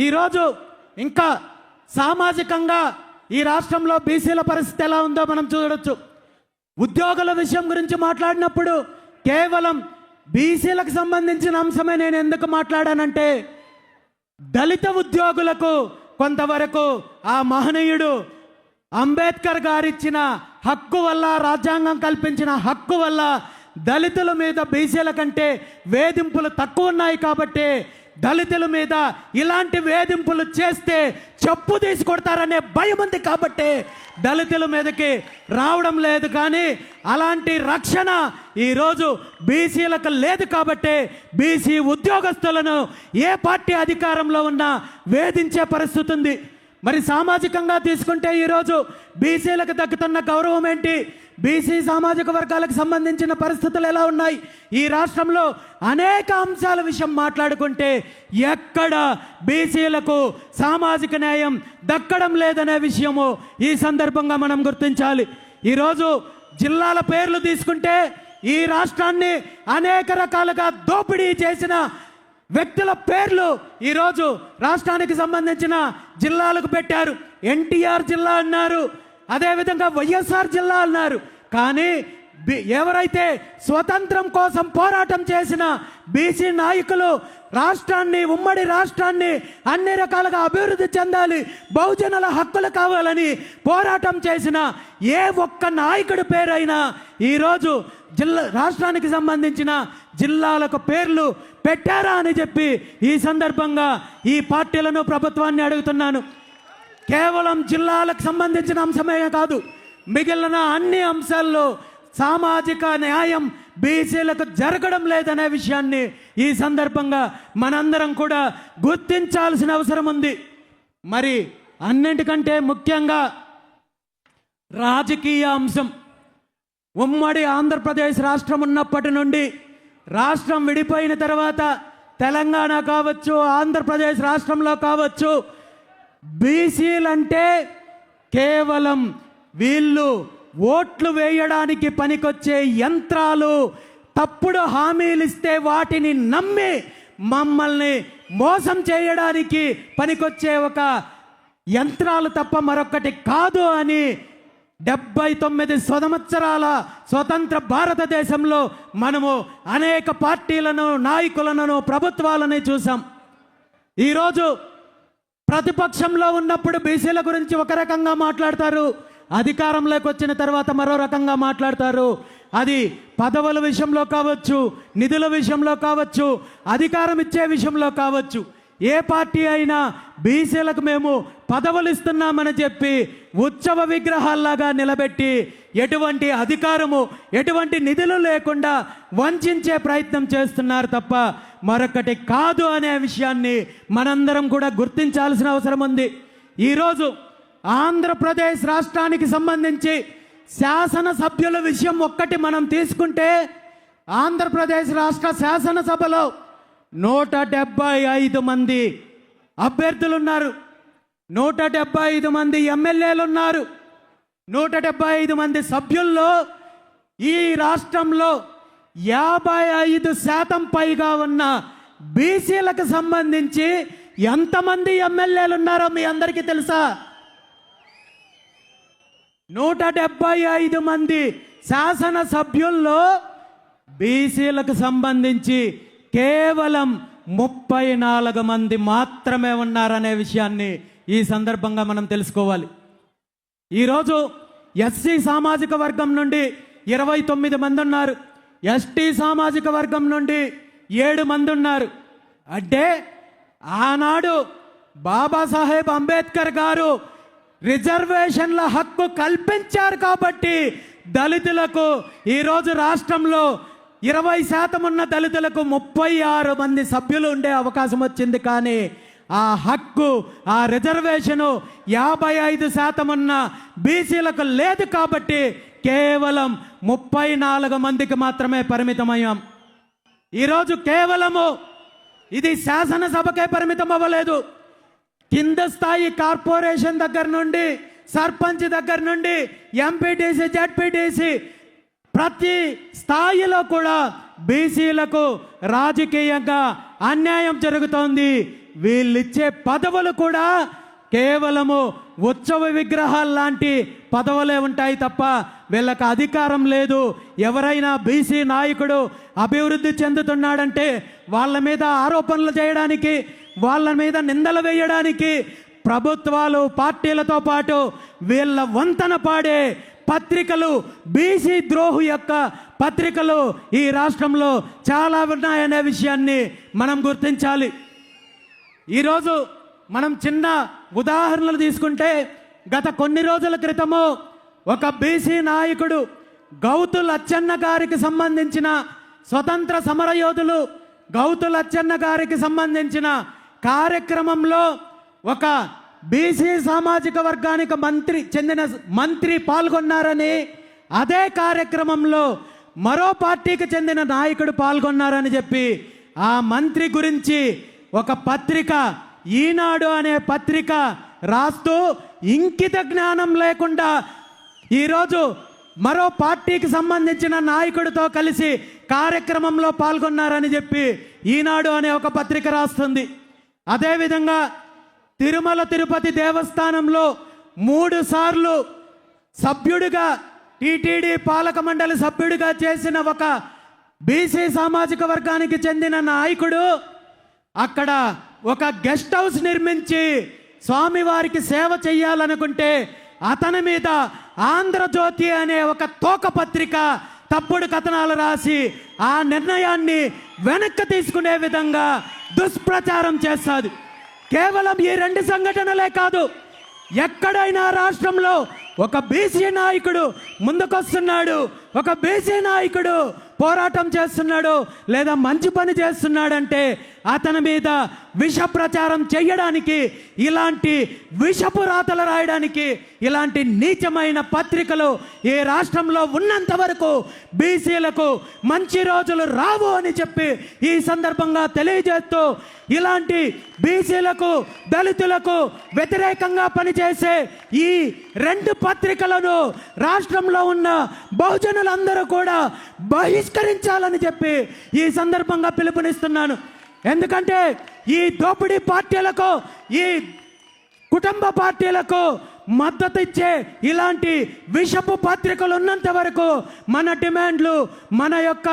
ఈరోజు ఇంకా సామాజికంగా ఈ రాష్ట్రంలో బీసీల పరిస్థితి ఎలా ఉందో మనం చూడొచ్చు. ఉద్యోగుల విషయం గురించి మాట్లాడినప్పుడు కేవలం బీసీలకు సంబంధించిన అంశమే నేను ఎందుకు మాట్లాడానంటే దళిత ఉద్యోగులకు కొంతవరకు ఆ మహనీయుడు అంబేద్కర్ గారిచ్చిన హక్కు వల్ల, రాజ్యాంగం కల్పించిన హక్కు వల్ల దళితుల మీద బీసీల కంటే వేధింపులు తక్కువ ఉన్నాయి కాబట్టి దళితుల మీద ఇలాంటి వేధింపులు చేస్తే చెప్పు తీసి కొడతారనే భయం ఉంది కాబట్టి దళితుల మీదకి రావడం లేదు. కానీ అలాంటి రక్షణ ఈరోజు బీసీలకు లేదు కాబట్టి బీసీ ఉద్యోగస్తులను ఏ పార్టీ అధికారంలో ఉన్నా వేధించే పరిస్థితి ఉంది. మరి సామాజికంగా తీసుకుంటే ఈరోజు బీసీలకు దక్కుతున్న గౌరవం ఏంటి, బీసీ సామాజిక వర్గాలకు సంబంధించిన పరిస్థితులు ఎలా ఉన్నాయి, ఈ రాష్ట్రంలో అనేక అంశాల విషయం మాట్లాడుకుంటే ఎక్కడ బీసీలకు సామాజిక న్యాయం దక్కడం లేదనే విషయము ఈ సందర్భంగా మనం గుర్తించాలి. ఈరోజు జిల్లాల పేర్లు తీసుకుంటే ఈ రాష్ట్రాన్ని అనేక రకాలుగా దోపిడీ చేసిన వ్యక్తుల పేర్లు ఈరోజు రాష్ట్రానికి సంబంధించిన జిల్లాలకు పెట్టారు. ఎన్టీఆర్ జిల్లా అన్నారు, అదేవిధంగా వైఎస్ఆర్ జిల్లా అన్నారు. కానీ ఎవరైతే స్వతంత్రం కోసం పోరాటం చేసిన బీసీ నాయకులు రాష్ట్రాన్ని, ఉమ్మడి రాష్ట్రాన్ని అన్ని రకాలుగా అభివృద్ధి చెందాలి, బహుజనుల హక్కులు కావాలని పోరాటం చేసిన ఏ ఒక్క నాయకుడి పేరైనా ఈరోజు రాష్ట్రానికి సంబంధించిన జిల్లాలకు పేర్లు పెట్టారా అని చెప్పి ఈ సందర్భంగా ఈ పార్టీలను, ప్రభుత్వాన్ని అడుగుతున్నాను. కేవలం జిల్లాలకు సంబంధించిన అంశమే కాదు, మిగిలిన అన్ని అంశాల్లో సామాజిక న్యాయం బీసీలకు జరగడం లేదనే విషయాన్ని ఈ సందర్భంగా మనందరం కూడా గుర్తించాల్సిన అవసరం ఉంది. మరి అన్నింటికంటే ముఖ్యంగా రాజకీయ అంశం. ఉమ్మడి ఆంధ్రప్రదేశ్ రాష్ట్రం ఉన్నప్పటి నుండి రాష్ట్రం విడిపోయిన తర్వాత తెలంగాణ కావచ్చు, ఆంధ్రప్రదేశ్ రాష్ట్రంలో కావచ్చు, బీసీలంటే కేవలం వీళ్ళు ఓట్లు వేయడానికి పనికొచ్చే యంత్రాలు, తప్పుడు హామీలు ఇస్తే వాటిని నమ్మి మమ్మల్ని మోసం చేయడానికి పనికొచ్చే ఒక యంత్రాలు తప్ప మరొకటి కాదు అని 79 సంవత్సరాల స్వతంత్ర భారతదేశంలో మనము అనేక పార్టీలను, నాయకులను, ప్రభుత్వాలను చూసాం. ఈరోజు ప్రతిపక్షంలో ఉన్నప్పుడు బీసీల గురించి ఒక రకంగా మాట్లాడతారు, అధికారంలోకి వచ్చిన తర్వాత మరో రకంగా మాట్లాడతారు. అది పదవుల విషయంలో కావచ్చు, నిధుల విషయంలో కావచ్చు, అధికారం ఇచ్చే విషయంలో కావచ్చు. ఏ పార్టీ అయినా బీసీలకు మేము పదవులు ఇస్తున్నామని చెప్పి ఉత్సవ విగ్రహాల్లాగా నిలబెట్టి ఎటువంటి అధికారము, ఎటువంటి నిధులు లేకుండా వంచే ప్రయత్నం చేస్తున్నారు తప్ప మరొకటి కాదు అనే విషయాన్ని మనందరం కూడా గుర్తించాల్సిన అవసరం ఉంది. ఈరోజు ఆంధ్రప్రదేశ్ రాష్ట్రానికి సంబంధించి శాసనసభ్యుల విషయం ఒక్కటి మనం తీసుకుంటే ఆంధ్రప్రదేశ్ రాష్ట్ర శాసనసభలో 175 మంది అభ్యర్థులు ఉన్నారు, 175 మంది ఎమ్మెల్యేలు ఉన్నారు, 175 మంది సభ్యుల్లో ఈ రాష్ట్రంలో 55% పైగా ఉన్న బీసీలకు సంబంధించి ఎంతమంది ఎమ్మెల్యేలు ఉన్నారో మీ అందరికీ తెలుసా? 175 మంది శాసనసభ్యుల్లో బీసీలకు సంబంధించి కేవలం 34 మంది మాత్రమే ఉన్నారనే విషయాన్ని ఈ సందర్భంగా మనం తెలుసుకోవాలి. ఈరోజు ఎస్సీ సామాజిక వర్గం నుండి 29 మంది ఉన్నారు, ఎస్టీ సామాజిక వర్గం నుండి 7 మంది ఉన్నారు. అంటే ఆనాడు బాబాసాహెబ్ అంబేద్కర్ గారు రిజర్వేషన్ల హక్కు కల్పించారు కాబట్టి దళితులకు ఈరోజు రాష్ట్రంలో 20% ఉన్న దళితులకు 36 మంది సభ్యులు ఉండే అవకాశం వచ్చింది. కానీ ఆ హక్కు, ఆ రిజర్వేషను 55% ఉన్న బీసీలకు లేదు కాబట్టి కేవలం 34 మందికి మాత్రమే పరిమితమయ్యాం. ఈరోజు కేవలము ఇది శాసనసభకే పరిమితం అవ్వలేదు, కింద స్థాయి కార్పొరేషన్ దగ్గర నుండి, సర్పంచ్ దగ్గర నుండి, ఎంపీటీసీ, జడ్పీటీసీ ప్రతి స్థాయిలో కూడా బీసీలకు రాజకీయంగా అన్యాయం జరుగుతోంది. వీళ్ళిచ్చే పదవులు కూడా కేవలము ఉత్సవ విగ్రహాలు లాంటి పదవులే ఉంటాయి తప్ప వీళ్ళకి అధికారం లేదు. ఎవరైనా బీసీ నాయకుడు అభివృద్ధి చెందుతున్నాడంటే వాళ్ళ మీద ఆరోపణలు చేయడానికి, వాళ్ళ మీద నిందలు వేయడానికి ప్రభుత్వాలు, పార్టీలతో పాటు వీళ్ళ వంతన పాడే పత్రికలు, బీసీ ద్రోహు యొక్క పత్రికలు ఈ రాష్ట్రంలో చాలా ఉన్నాయనే విషయాన్ని మనం గుర్తించాలి. ఈరోజు మనం చిన్న ఉదాహరణలు తీసుకుంటే, గత కొన్ని రోజుల క్రితము ఒక బీసీ నాయకుడు గౌతు లచ్చన్న గారికి సంబంధించిన స్వతంత్ర సమరయోధులు గౌతు లచ్చన్న గారికి సంబంధించిన కార్యక్రమంలో ఒక బీసీ సామాజిక వర్గానికి చెందిన మంత్రి పాల్గొన్నారని, అదే కార్యక్రమంలో మరో పార్టీకి చెందిన నాయకుడు పాల్గొన్నారని చెప్పి ఆ మంత్రి గురించి ఒక పత్రిక, ఈనాడు అనే పత్రిక రాస్తూ ఇంకిత జ్ఞానం లేకుండా ఈరోజు మరో పార్టీకి సంబంధించిన నాయకుడితో కలిసి కార్యక్రమంలో పాల్గొన్నారని చెప్పి ఈనాడు అనే ఒక పత్రిక రాస్తుంది. అదేవిధంగా తిరుమల తిరుపతి దేవస్థానంలో 3 సార్లు సభ్యుడిగా, టీటీడీ పాలక మండలి సభ్యుడిగా చేసిన ఒక బీసీ సామాజిక వర్గానికి చెందిన నాయకుడు అక్కడ ఒక గెస్ట్ హౌస్ నిర్మించి స్వామివారికి సేవ చెయ్యాలనుకుంటే అతని మీద ఆంధ్రజ్యోతి అనే ఒక తోక పత్రిక తప్పుడు కథనాలు రాసి ఆ నిర్ణయాన్ని వెనక్కి తీసుకునే విధంగా దుష్ప్రచారం చేస్తుంది. కేవలం ఈ 2 సంఘటనలే కాదు, ఎక్కడైనా రాష్ట్రంలో ఒక బీసీ నాయకుడు ముందుకొస్తున్నాడు, ఒక బీసీ నాయకుడు పోరాటం చేస్తున్నాడు లేదా మంచి పని చేస్తున్నాడంటే అతని మీద విష ప్రచారం చేయడానికి, ఇలాంటి విషపు రాతలు రాయడానికి ఇలాంటి నీచమైన పత్రికలు ఈ రాష్ట్రంలో ఉన్నంత వరకు బీసీలకు మంచి రోజులు రావు అని చెప్పి ఈ సందర్భంగా తెలియజేస్తూ, ఇలాంటి బీసీలకు, దళితులకు వ్యతిరేకంగా పనిచేసే ఈ 2 పత్రికలను రాష్ట్రంలో ఉన్న బహుజనులందరూ కూడా బహిష్కరించాలని చెప్పి ఈ సందర్భంగా పిలుపునిస్తున్నాను. ఎందుకంటే ఈ దోపిడీ పార్టీలకు, ఈ కుటుంబ పార్టీలకు మద్దతు ఇచ్చే ఇలాంటి విషపు పత్రికలు ఉన్నంత వరకు మన డిమాండ్లు, మన యొక్క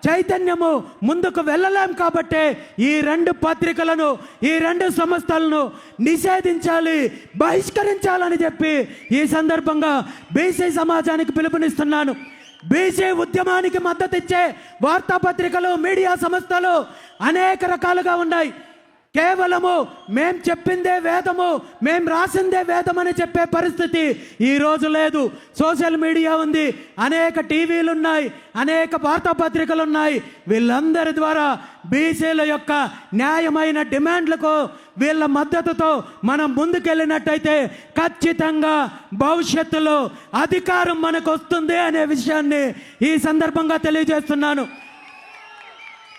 చైతన్యము ముందుకు వెళ్ళలేం. కాబట్టి ఈ 2 పత్రికలను, ఈ 2 సంస్థలను నిషేధించాలి, బహిష్కరించాలని చెప్పి ఈ సందర్భంగా బీసీ సమాజానికి పిలుపునిస్తున్నాను. బీసీ ఉద్యమానికి మద్దతు ఇచ్చే వార్తాపత్రికలు, మీడియా సంస్థలు అనేక రకాలుగా ఉన్నాయి. కేవలము మేం చెప్పిందే వేదము, మేం రాసిందే వేదం అని చెప్పే పరిస్థితి ఈ రోజు లేదు. సోషల్ మీడియా ఉంది, అనేక టీవీలు ఉన్నాయి, అనేక వార్తాపత్రికలు ఉన్నాయి. వీళ్ళందరి ద్వారా బీసీల యొక్క న్యాయమైన డిమాండ్లకు వీళ్ళ మద్దతుతో మనం ముందుకెళ్ళినట్టయితే ఖచ్చితంగా భవిష్యత్తులో అధికారం మనకు వస్తుంది అనే విషయాన్ని ఈ సందర్భంగా తెలియజేస్తున్నాను.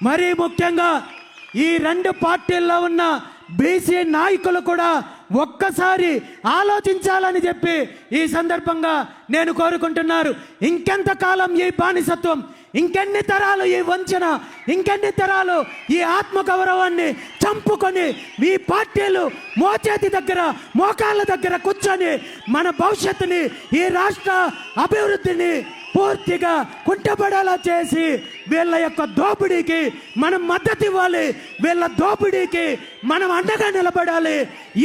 మరీ ముఖ్యంగా ఈ 2 పార్టీల్లో ఉన్న బీసీ నాయకులు కూడా ఒక్కసారి ఆలోచించాలని చెప్పి ఈ సందర్భంగా నేను కోరుకుంటున్నారు. ఇంకెంతకాలం ఈ బానిసత్వం, ఇంకెన్ని తరాలు ఈ వంచన, ఇంకెన్ని తరాలు ఈ ఆత్మగౌరవాన్ని చంపుకొని ఈ పార్టీలు మోచేతి దగ్గర, మోకాళ్ళ దగ్గర కూర్చొని మన భవిష్యత్తుని, ఈ రాష్ట్ర అభివృద్ధిని పూర్తిగా కుంటపడేలా చేసి వీళ్ళ యొక్క దోపిడీకి మనం మద్దతు ఇవ్వాలి, వీళ్ళ దోపిడీకి మనం అండగా నిలబడాలి.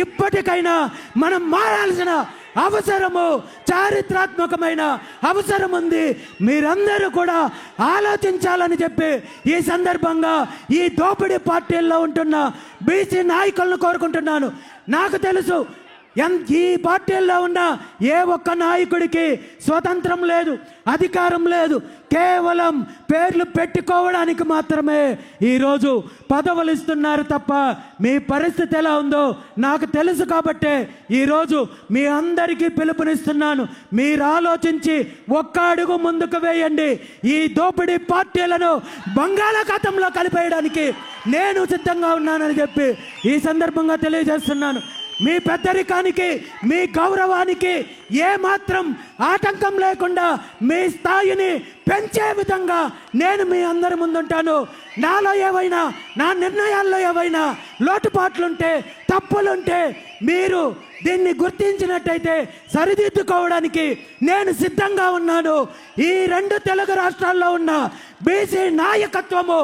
ఇప్పటికైనా మనం మారాల్సిన అవసరము, చారిత్రాత్మకమైన అవసరం ఉంది. మీరందరూ కూడా ఆలోచించాలని చెప్పి ఈ సందర్భంగా ఈ దోపిడీ పార్టీల్లో ఉంటున్న బీసీ నాయకులను కోరుకుంటున్నాను. నాకు తెలుసు ఈ పార్టీల్లో ఉన్న ఏ ఒక్క నాయకుడికి స్వతంత్రం లేదు, అధికారం లేదు. కేవలం పేర్లు పెట్టుకోవడానికి మాత్రమే ఈరోజు పదవులు ఇస్తున్నారు తప్ప మీ పరిస్థితి ఎలా ఉందో నాకు తెలుసు. కాబట్టే ఈరోజు మీ అందరికీ పిలుపునిస్తున్నాను. మీరు ఆలోచించి ఒక్క అడుగు ముందుకు వేయండి. ఈ దోపిడీ పార్టీలను బంగాళాఖాతంలో కలిపేయడానికి నేను సిద్ధంగా ఉన్నానని చెప్పి ఈ సందర్భంగా తెలియజేస్తున్నాను. మీ పెద్దరికానికి, మీ గౌరవానికి ఏమాత్రం ఆటంకం లేకుండా మీ స్థాయిని పెంచే విధంగా నేను మీ అందరి ముందుంటాను. నాలో ఏవైనా, నా నిర్ణయాల్లో ఏవైనా లోటుపాట్లుంటే, తప్పులుంటే మీరు దీన్ని గుర్తించినట్టయితే సరిదిద్దుకోవడానికి నేను సిద్ధంగా ఉన్నాను. ఈ 2 తెలుగు రాష్ట్రాల్లో ఉన్న బీసీ నాయకత్వము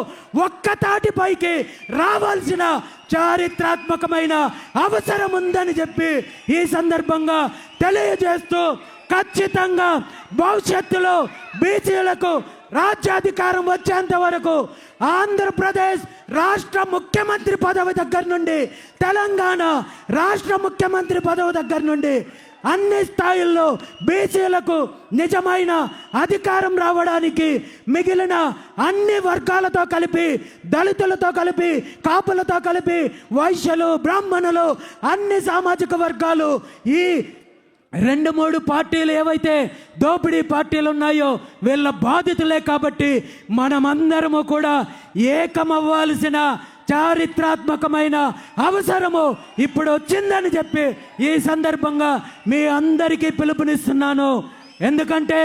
ఒక్కతాటిపైకి రావాల్సిన చారిత్రాత్మకమైన అవసరం ఉందని చెప్పి ఈ సందర్భంగా తెలియజేస్తూ ఖచ్చితంగా భవిష్యత్తులో బీసీలకు రాజ్యాధికారం వచ్చేంత వరకు ఆంధ్రప్రదేశ్ రాష్ట్ర ముఖ్యమంత్రి పదవి దగ్గర నుండి, తెలంగాణ రాష్ట్ర ముఖ్యమంత్రి పదవి దగ్గర నుండి అన్ని స్థాయిల్లో బీసీలకు నిజమైన అధికారం రావడానికి మిగిలిన అన్ని వర్గాలతో కలిపి, దళితులతో కలిపి, కాపులతో కలిపి, వైశ్యులు, బ్రాహ్మణులు, అన్ని సామాజిక వర్గాలు ఈ 2-3 పార్టీలు ఏవైతే దోపిడీ పార్టీలు ఉన్నాయో వీళ్ళ బాధితులే. కాబట్టి మనమందరము కూడా ఏకమవ్వాల్సిన చారిత్రాత్మకమైన అవసరము ఇప్పుడు వచ్చిందని చెప్పి ఈ సందర్భంగా మీ అందరికీ పిలుపునిస్తున్నాను. ఎందుకంటే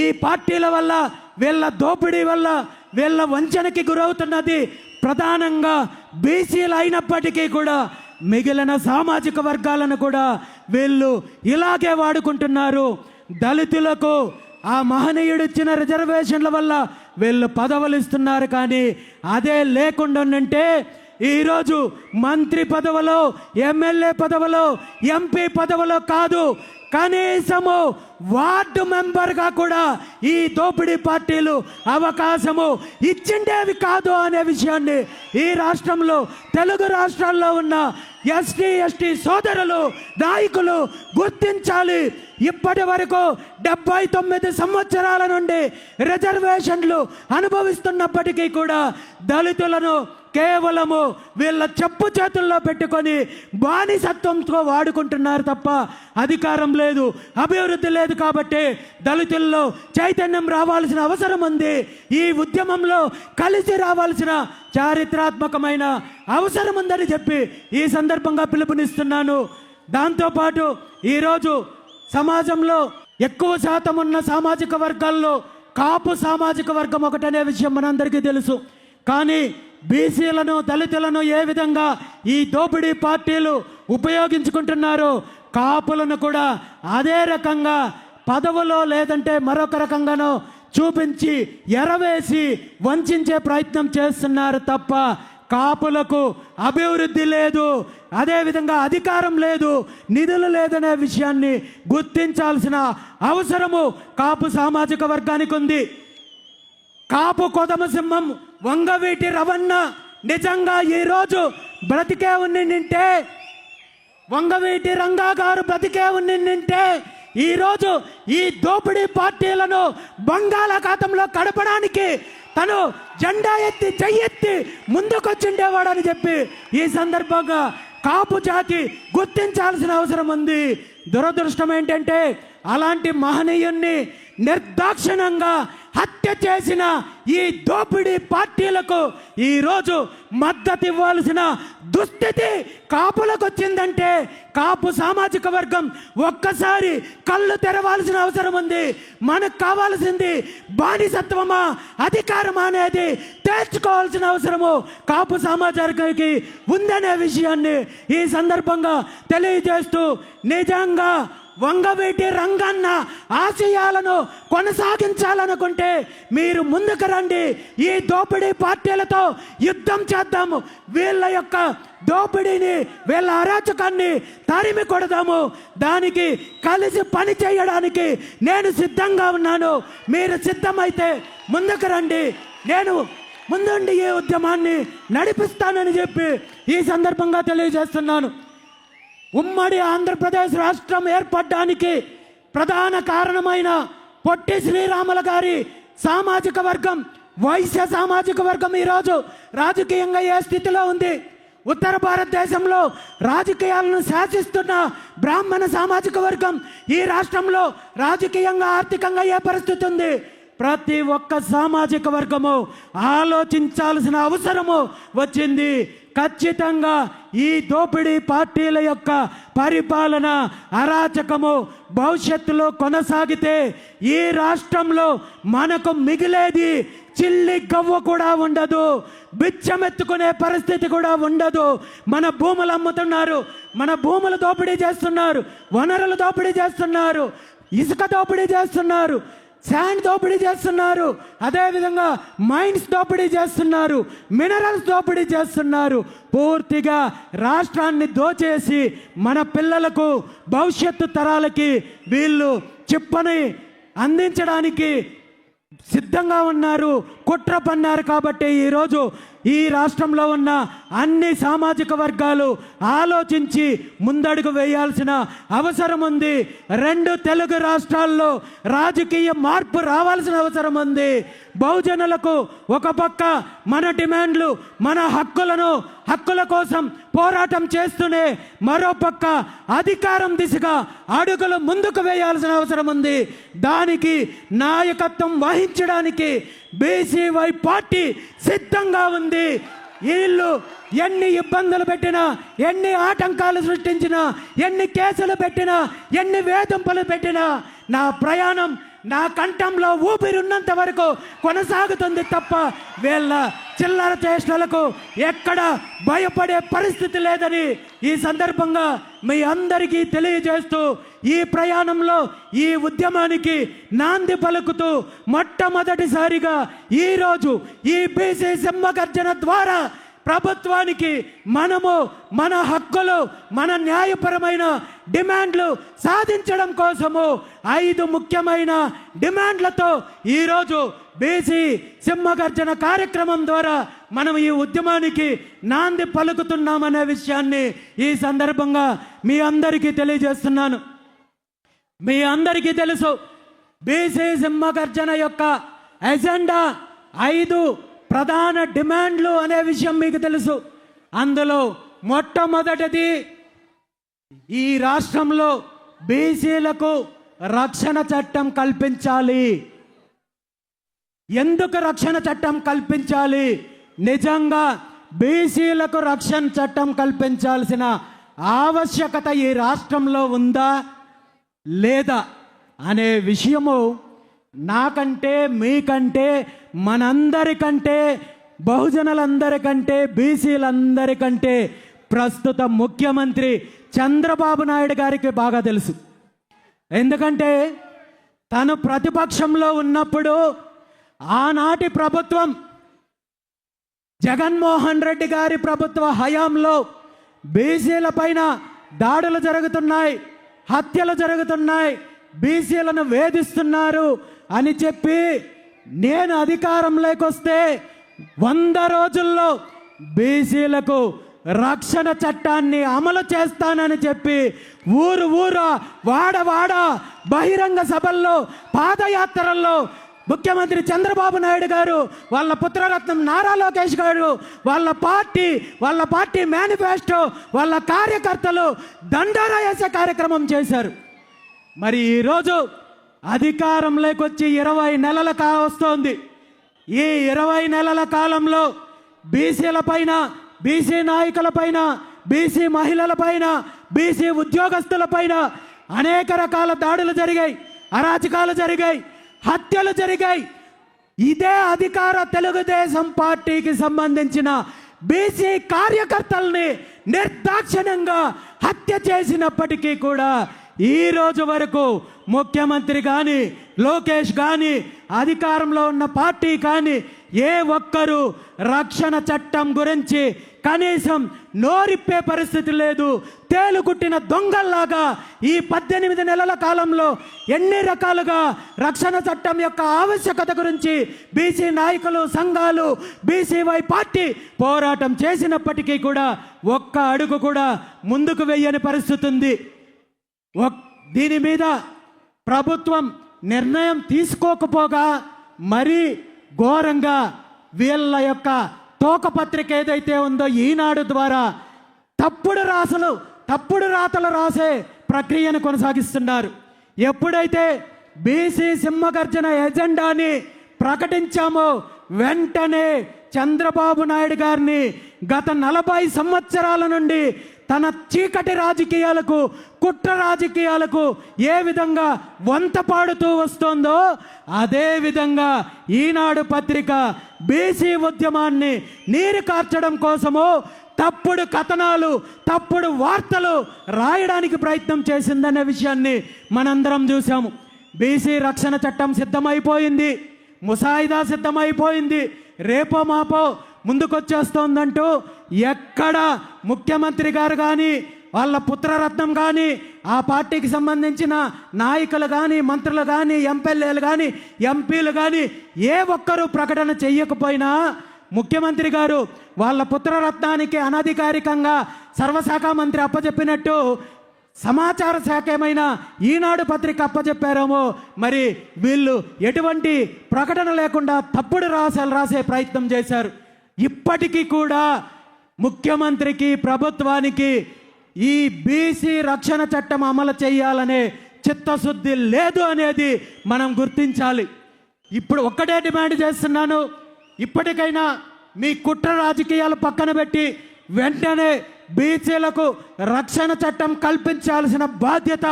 ఈ పార్టీల వల్ల, వీళ్ళ దోపిడీ వల్ల, వీళ్ళ వంచనకి గురవుతున్నది ప్రధానంగా బీసీలు అయినప్పటికీ కూడా మిగిలిన సామాజిక వర్గాలను కూడా వీళ్ళు ఇలాగే వాడుకుంటున్నారు. దళితులకు ఆ మహనీయుడు ఇచ్చిన రిజర్వేషన్ల వల్ల వీళ్ళు పదవులు ఇస్తున్నారు. కానీ అదే లేకుండా ఉంటే ఈరోజు మంత్రి పదవులో, ఎమ్మెల్యే పదవులో, ఎంపీ పదవులో కాదు, కనీసము వార్డు మెంబర్గా కూడా ఈ దోపిడీ పార్టీలు అవకాశము ఇచ్చిండేవి కాదు అనే విషయాన్ని ఈ రాష్ట్రంలో, తెలుగు రాష్ట్రాల్లో ఉన్న ఎస్టీ, ఎస్టీ సోదరులు, నాయకులు గుర్తించాలి. ఇప్పటి వరకు 79 సంవత్సరాల నుండి రిజర్వేషన్లు అనుభవిస్తున్నప్పటికీ కూడా దళితులను కేవలము వీళ్ళ చెప్పు చేతుల్లో పెట్టుకొని బానిసత్వంతో వాడుకుంటున్నారు తప్ప అధికారం లేదు, అభివృద్ధి లేదు. కాబట్టి దళితుల్లో చైతన్యం రావాల్సిన అవసరం ఉంది. ఈ ఉద్యమంలో కలిసి రావాల్సిన చారిత్రాత్మకమైన అవసరం ఉందని చెప్పి ఈ సందర్భంగా పిలుపునిస్తున్నాను. దాంతోపాటు ఈరోజు సమాజంలో ఎక్కువ శాతం ఉన్న సామాజిక వర్గాల్లో కాపు సామాజిక వర్గం ఒకటనే విషయం మనందరికీ తెలుసు. కానీ బీసీలను, దళితులను ఏ విధంగా ఈ దోపిడీ పార్టీలు ఉపయోగించుకుంటున్నారో కాపులను కూడా అదే రకంగా పదవులో లేదంటే మరొక రకంగానో చూపించి ఎరవేసి వంచే ప్రయత్నం చేస్తున్నారు తప్ప కాపులకు అభివృద్ధి లేదు, అదేవిధంగా అధికారం లేదు, నిధులు లేదనే విషయాన్ని గుర్తించాల్సిన అవసరము కాపు సామాజిక వర్గానికి ఉంది. కాపు కొదమ సింహం వంగవీటి రవణ నిజంగా ఈరోజు బ్రతికే ఉన్నింటే, వంగవీటి రంగా గారు బ్రతికే ఉన్నింటే ఈరోజు ఈ దోపిడీ పార్టీలను బంగాళాఖాతంలో కడపడానికి తను జెండా ఎత్తి చెయ్యెత్తి ముందుకొచ్చిండేవాడని చెప్పి ఈ సందర్భంగా కాపు జాతి గుర్తించాల్సిన అవసరం ఉంది. దురదృష్టం ఏంటంటే అలాంటి మహనీయుణ్ణి నిర్దాక్షిణ్యంగా హత్య చేసిన ఈ దోపిడీ పార్టీలకు ఈరోజు మద్దతు ఇవ్వాల్సిన దుస్థితి కాపులకు వచ్చిందంటే కాపు సామాజిక వర్గం ఒక్కసారి కళ్ళు తెరవాల్సిన అవసరం ఉంది. మనకు కావాల్సింది బానిసత్వమా, అధికారమా అనేది తేల్చుకోవాల్సిన అవసరము కాపు సమాజానికి ఉందనే విషయాన్ని ఈ సందర్భంగా తెలియజేస్తూ, నిజంగా వంగవీటి రంగన్న ఆశయాలను కొనసాగించాలనుకుంటే మీరు ముందుకు రండి. ఈ దోపిడీ పార్టీలతో యుద్ధం చేద్దాము. వీళ్ళ యొక్క దోపిడీని, వీళ్ళ అరాచకాన్ని తరిమి కొడదాము. దానికి కలిసి పని చేయడానికి నేను సిద్ధంగా ఉన్నాను. మీరు సిద్ధమైతే ముందుకు రండి. నేను ముందుండి ఈ ఉద్యమాన్ని నడిపిస్తానని చెప్పి ఈ సందర్భంగా తెలియజేస్తున్నాను. ఉమ్మడి ఆంధ్రప్రదేశ్ రాష్ట్రం ఏర్పడడానికి ప్రధాన కారణమైన పొట్టి శ్రీరాములు గారి సామాజిక వర్గం, వైశ్య సామాజిక వర్గం ఈరోజు రాజకీయంగా ఏ స్థితిలో ఉంది? ఉత్తర భారతదేశంలో రాజకీయాలను శాసిస్తున్న బ్రాహ్మణ సామాజిక వర్గం ఈ రాష్ట్రంలో రాజకీయంగా, ఆర్థికంగా ఏ పరిస్థితి ఉంది? ప్రతి ఒక్క సామాజిక వర్గము ఆలోచించాల్సిన అవసరము వచ్చింది. ఖచ్చితంగా ఈ దోపిడీ పార్టీల యొక్క పరిపాలన, అరాచకము భవిష్యత్తులో కొనసాగితే ఈ రాష్ట్రంలో మనకు మిగిలేది చిల్లి గవ్వ కూడా ఉండదు, బిచ్చమెత్తుకునే పరిస్థితి కూడా ఉండదు. మన భూములు అమ్ముతున్నారు, మన భూములు దోపిడీ చేస్తున్నారు, వనరులు దోపిడీ చేస్తున్నారు, ఇసుక దోపిడీ చేస్తున్నారు, శాండ్ దోపిడీ చేస్తున్నారు, అదేవిధంగా మైన్స్ దోపిడీ చేస్తున్నారు, మినరల్స్ దోపిడీ చేస్తున్నారు. పూర్తిగా రాష్ట్రాన్ని దోచేసి మన పిల్లలకు, భవిష్యత్తు తరాలకి వీళ్ళు చిప్పని అందించడానికి సిద్ధంగా ఉన్నారు, కుట్ర పన్నారు. కాబట్టి ఈరోజు ఈ రాష్ట్రంలో ఉన్న అన్ని సామాజిక వర్గాలు ఆలోచించి ముందడుగు వేయాల్సిన అవసరం ఉంది. 2 తెలుగు రాష్ట్రాల్లో రాజకీయ మార్పు రావాల్సిన అవసరం ఉంది. బహుజనులకు ఒక పక్క మన డిమాండ్లు, మన హక్కుల కోసం పోరాటం చేస్తూనే మరో పక్క అధికారం దిశగా అడుగులు ముందుకు వేయాల్సిన అవసరం ఉంది. దానికి నాయకత్వం వహించడానికి బీసీవై పార్టీ సిద్ధంగా ఉంది. వీళ్ళు ఎన్ని ఇబ్బందులు పెట్టినా, ఎన్ని ఆటంకాలు సృష్టించినా, ఎన్ని కేసులు పెట్టినా, ఎన్ని వేధింపులు పెట్టినా నా ప్రయాణం నా కంఠంలో ఊపిరున్నంత వరకు కొనసాగుతుంది తప్ప వీళ్ళ చిల్లర చేష్టలకు ఎక్కడ భయపడే పరిస్థితి లేదని ఈ సందర్భంగా మీ అందరికీ తెలియజేస్తూ, ఈ ప్రయాణంలో ఈ ఉద్యమానికి నాంది పలుకుతూ మొట్టమొదటిసారిగా ఈరోజు ఈ బీసీ సింహగర్జన ద్వారా ప్రభుత్వానికి మనము మన హక్కులు, మన న్యాయపరమైన డిమాండ్లు సాధించడం కోసము 5 ముఖ్యమైన డిమాండ్లతో ఈరోజు బీసీ సింహగర్జన కార్యక్రమం ద్వారా మనం ఈ ఉద్యమానికి నాంది పలుకుతున్నామనే విషయాన్ని ఈ సందర్భంగా మీ అందరికీ తెలియజేస్తున్నాను. మీ అందరికీ తెలుసు, బీసీ సింహగర్జన యొక్క ఎజెండా 5 ప్రధాన డిమాండ్లు అనే విషయం మీకు తెలుసు. అందులో మొట్టమొదటిది, ఈ రాష్ట్రంలో బీసీలకు రక్షణ చట్టం కల్పించాలి. ఎందుకు రక్షణ చట్టం కల్పించాలి? నిజంగా బీసీలకు రక్షణ చట్టం కల్పించాల్సిన ఆవశ్యకత ఈ రాష్ట్రంలో ఉందా లేదా అనే విషయము నాకంటే, మీకంటే, మనందరికంటే, బహుజనులందరికంటే, బీసీలందరికంటే ప్రస్తుత ముఖ్యమంత్రి చంద్రబాబు నాయుడు గారికి బాగా తెలుసు. ఎందుకంటే తను ప్రతిపక్షంలో ఉన్నప్పుడు ఆనాటి ప్రభుత్వం, జగన్మోహన్ రెడ్డి గారి ప్రభుత్వ హయాంలో బీసీల పైన దాడులు జరుగుతున్నాయి, హత్యలు జరుగుతున్నాయి, బీసీలను వేధిస్తున్నారు అని చెప్పి నేను అధికారంలోకి వస్తే 100 రోజుల్లో బీసీలకు రక్షణ చట్టాన్ని అమలు చేస్తానని చెప్పి ఊరు వాడ బహిరంగ సభల్లో, పాదయాత్రల్లో ముఖ్యమంత్రి చంద్రబాబు నాయుడు గారు, వాళ్ళ పుత్రరత్నం నారా లోకేష్ గారు, వాళ్ళ పార్టీ మేనిఫెస్టో, వాళ్ళ కార్యకర్తలు దండోరా వేసే కార్యక్రమం చేశారు. మరి ఈరోజు అధికారంలోకి వచ్చి 20 నెలలు కావస్తోంది. ఈ 20 నెలల కాలంలో బీసీల పైన, బీసీ నాయకుల పైన, బీసీ మహిళల పైన, బీసీ ఉద్యోగస్తుల పైన అనేక రకాల దాడులు జరిగాయి, అరాచకాలు జరిగాయి, హత్యలు జరిగాయి. ఇదే అధికార తెలుగుదేశం పార్టీకి సంబంధించిన బీసీ కార్యకర్తల్ని నిర్దాక్షిణ్యంగా హత్య చేసినప్పటికీ కూడా ఈ రోజు వరకు ముఖ్యమంత్రి కానీ, లోకేష్ కానీ, అధికారంలో ఉన్న పార్టీ కానీ ఏ ఒక్కరూ రక్షణ చట్టం గురించి కనీసం నోరిప్పే పరిస్థితి లేదు. తేలుగుట్టిన దొంగల్లాగా ఈ 18 నెలల కాలంలో ఎన్ని రకాలుగా రక్షణ చట్టం యొక్క ఆవశ్యకత గురించి బీసీ నాయకులు, సంఘాలు, బీసీవై పార్టీ పోరాటం చేసినప్పటికీ కూడా ఒక్క అడుగు కూడా ముందుకు వెయ్యని పరిస్థితి ఉంది. దీని మీద ప్రభుత్వం నిర్ణయం తీసుకోకపోగా మరీ ఘోరంగా వీళ్ళ యొక్క తోకపత్రిక ఏదైతే ఉందో ఈనాడు ద్వారా తప్పుడు రాతలు రాసే ప్రక్రియను కొనసాగిస్తున్నారు. ఎప్పుడైతే బీసీ సింహగర్జన ఎజెండాని ప్రకటించామో వెంటనే చంద్రబాబు నాయుడు గారిని గత 40 సంవత్సరాల నుండి తన చీకటి రాజకీయాలకు, కుట్ర రాజకీయాలకు ఏ విధంగా వంత పాడుతూ వస్తుందో అదే విధంగా ఈనాడు పత్రిక బీసీ ఉద్యమాన్ని నీరు కార్చడం కోసము తప్పుడు కథనాలు, తప్పుడు వార్తలు రాయడానికి ప్రయత్నం చేసిందనే విషయాన్ని మనందరం చూసాము. బీసీ రక్షణ చట్టం సిద్ధమైపోయింది, ముసాయిదా సిద్ధమైపోయింది, రేపో మాపో ముందుకొచ్చేస్తోందంటూ ఎక్కడ ముఖ్యమంత్రి గారు కానీ, వాళ్ళ పుత్రరత్నం కానీ ఆ పార్టీకి సంబంధించిన నాయకులు కానీ మంత్రులు కానీ ఎమ్మెల్యేలు కానీ ఎంపీలు కానీ ఏ ఒక్కరూ ప్రకటన చెయ్యకపోయినా ముఖ్యమంత్రి గారు వాళ్ళ పుత్రరత్నానికి అనధికారికంగా సర్వశాఖ మంత్రి అప్పచెప్పినట్టు సమాచార శాఖ ఏమైనా ఈనాడు పత్రిక అప్పచెప్పారేమో మరి వీళ్ళు ఎటువంటి ప్రకటన లేకుండా తప్పుడు రాసే ప్రయత్నం చేశారు. ఇప్పటికీ కూడా ముఖ్యమంత్రికి ప్రభుత్వానికి ఈ బీసీ రక్షణ చట్టం అమలు చేయాలనే చిత్తశుద్ధి లేదు అనేది మనం గుర్తించాలి. ఇప్పుడు ఒక్కటే డిమాండ్ చేస్తున్నాను, ఇప్పటికైనా మీ కుట్ర రాజకీయాలు పక్కన పెట్టి వెంటనే బీసీలకు రక్షణ చట్టం కల్పించాల్సిన బాధ్యత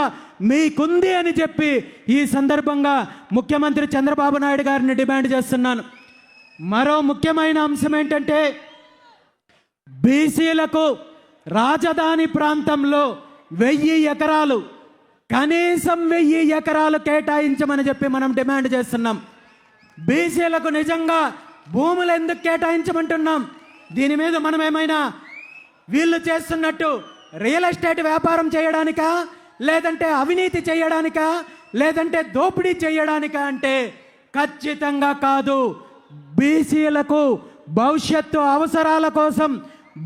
మీకుంది అని చెప్పి ఈ సందర్భంగా ముఖ్యమంత్రి చంద్రబాబు నాయుడు గారిని డిమాండ్ చేస్తున్నాను. మరో ముఖ్యమైన అంశం ఏంటంటే బీసీలకు రాజధాని ప్రాంతంలో 1000 ఎకరాలు కనీసం 1000 ఎకరాలు కేటాయించమని చెప్పి మనం డిమాండ్ చేస్తున్నాం. బీసీలకు నిజంగా భూములు ఎందుకు కేటాయించమంటున్నాం? దీని మీద మనం ఏమైనా వీళ్ళు చేస్తున్నట్టు రియల్ ఎస్టేట్ వ్యాపారం చేయడానికా, లేదంటే అవినీతి చేయడానికా, లేదంటే దోపిడీ చేయడానికా అంటే ఖచ్చితంగా కాదు. బీసీలకు భవిష్యత్తు అవసరాల కోసం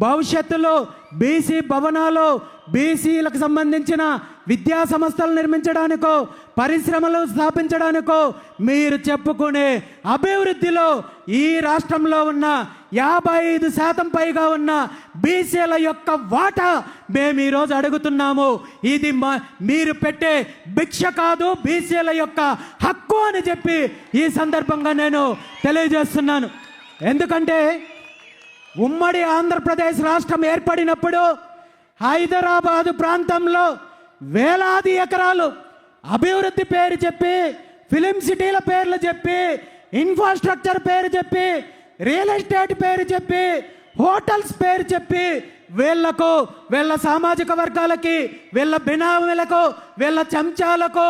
భవిష్యత్తులో బీసీ భవనాలు, బీసీలకు సంబంధించిన విద్యా సంస్థలు నిర్మించడానికో పరిశ్రమలు స్థాపించడానికో మీరు చెప్పుకునే అభివృద్ధిలో ఈ రాష్ట్రంలో ఉన్న 55% పైగా ఉన్న బీసీల యొక్క వాటా మేము ఈరోజు అడుగుతున్నాము. ఇది మీరు పెట్టే భిక్ష కాదు, బీసీల యొక్క హక్కు అని చెప్పి ఈ సందర్భంగా నేను తెలియజేస్తున్నాను. ఎందుకంటే ఉమ్మడి ఆంధ్రప్రదేశ్ రాష్ట్రం ఏర్పడినప్పుడు హైదరాబాదు ప్రాంతంలో వేలాది ఎకరాలు అభివృద్ధి పేరు చెప్పి, ఫిలిం సిటీల పేర్లు చెప్పి, ఇన్ఫ్రాస్ట్రక్చర్ పేరు చెప్పి, రియల్ ఎస్టేట్ పేరు చెప్పి, హోటల్స్ పేరు చెప్పి వీళ్లకు, వీళ్ళ సామాజిక వర్గాలకి, వీళ్ళ బినామీలకు, వీళ్ళ చెంచాలకు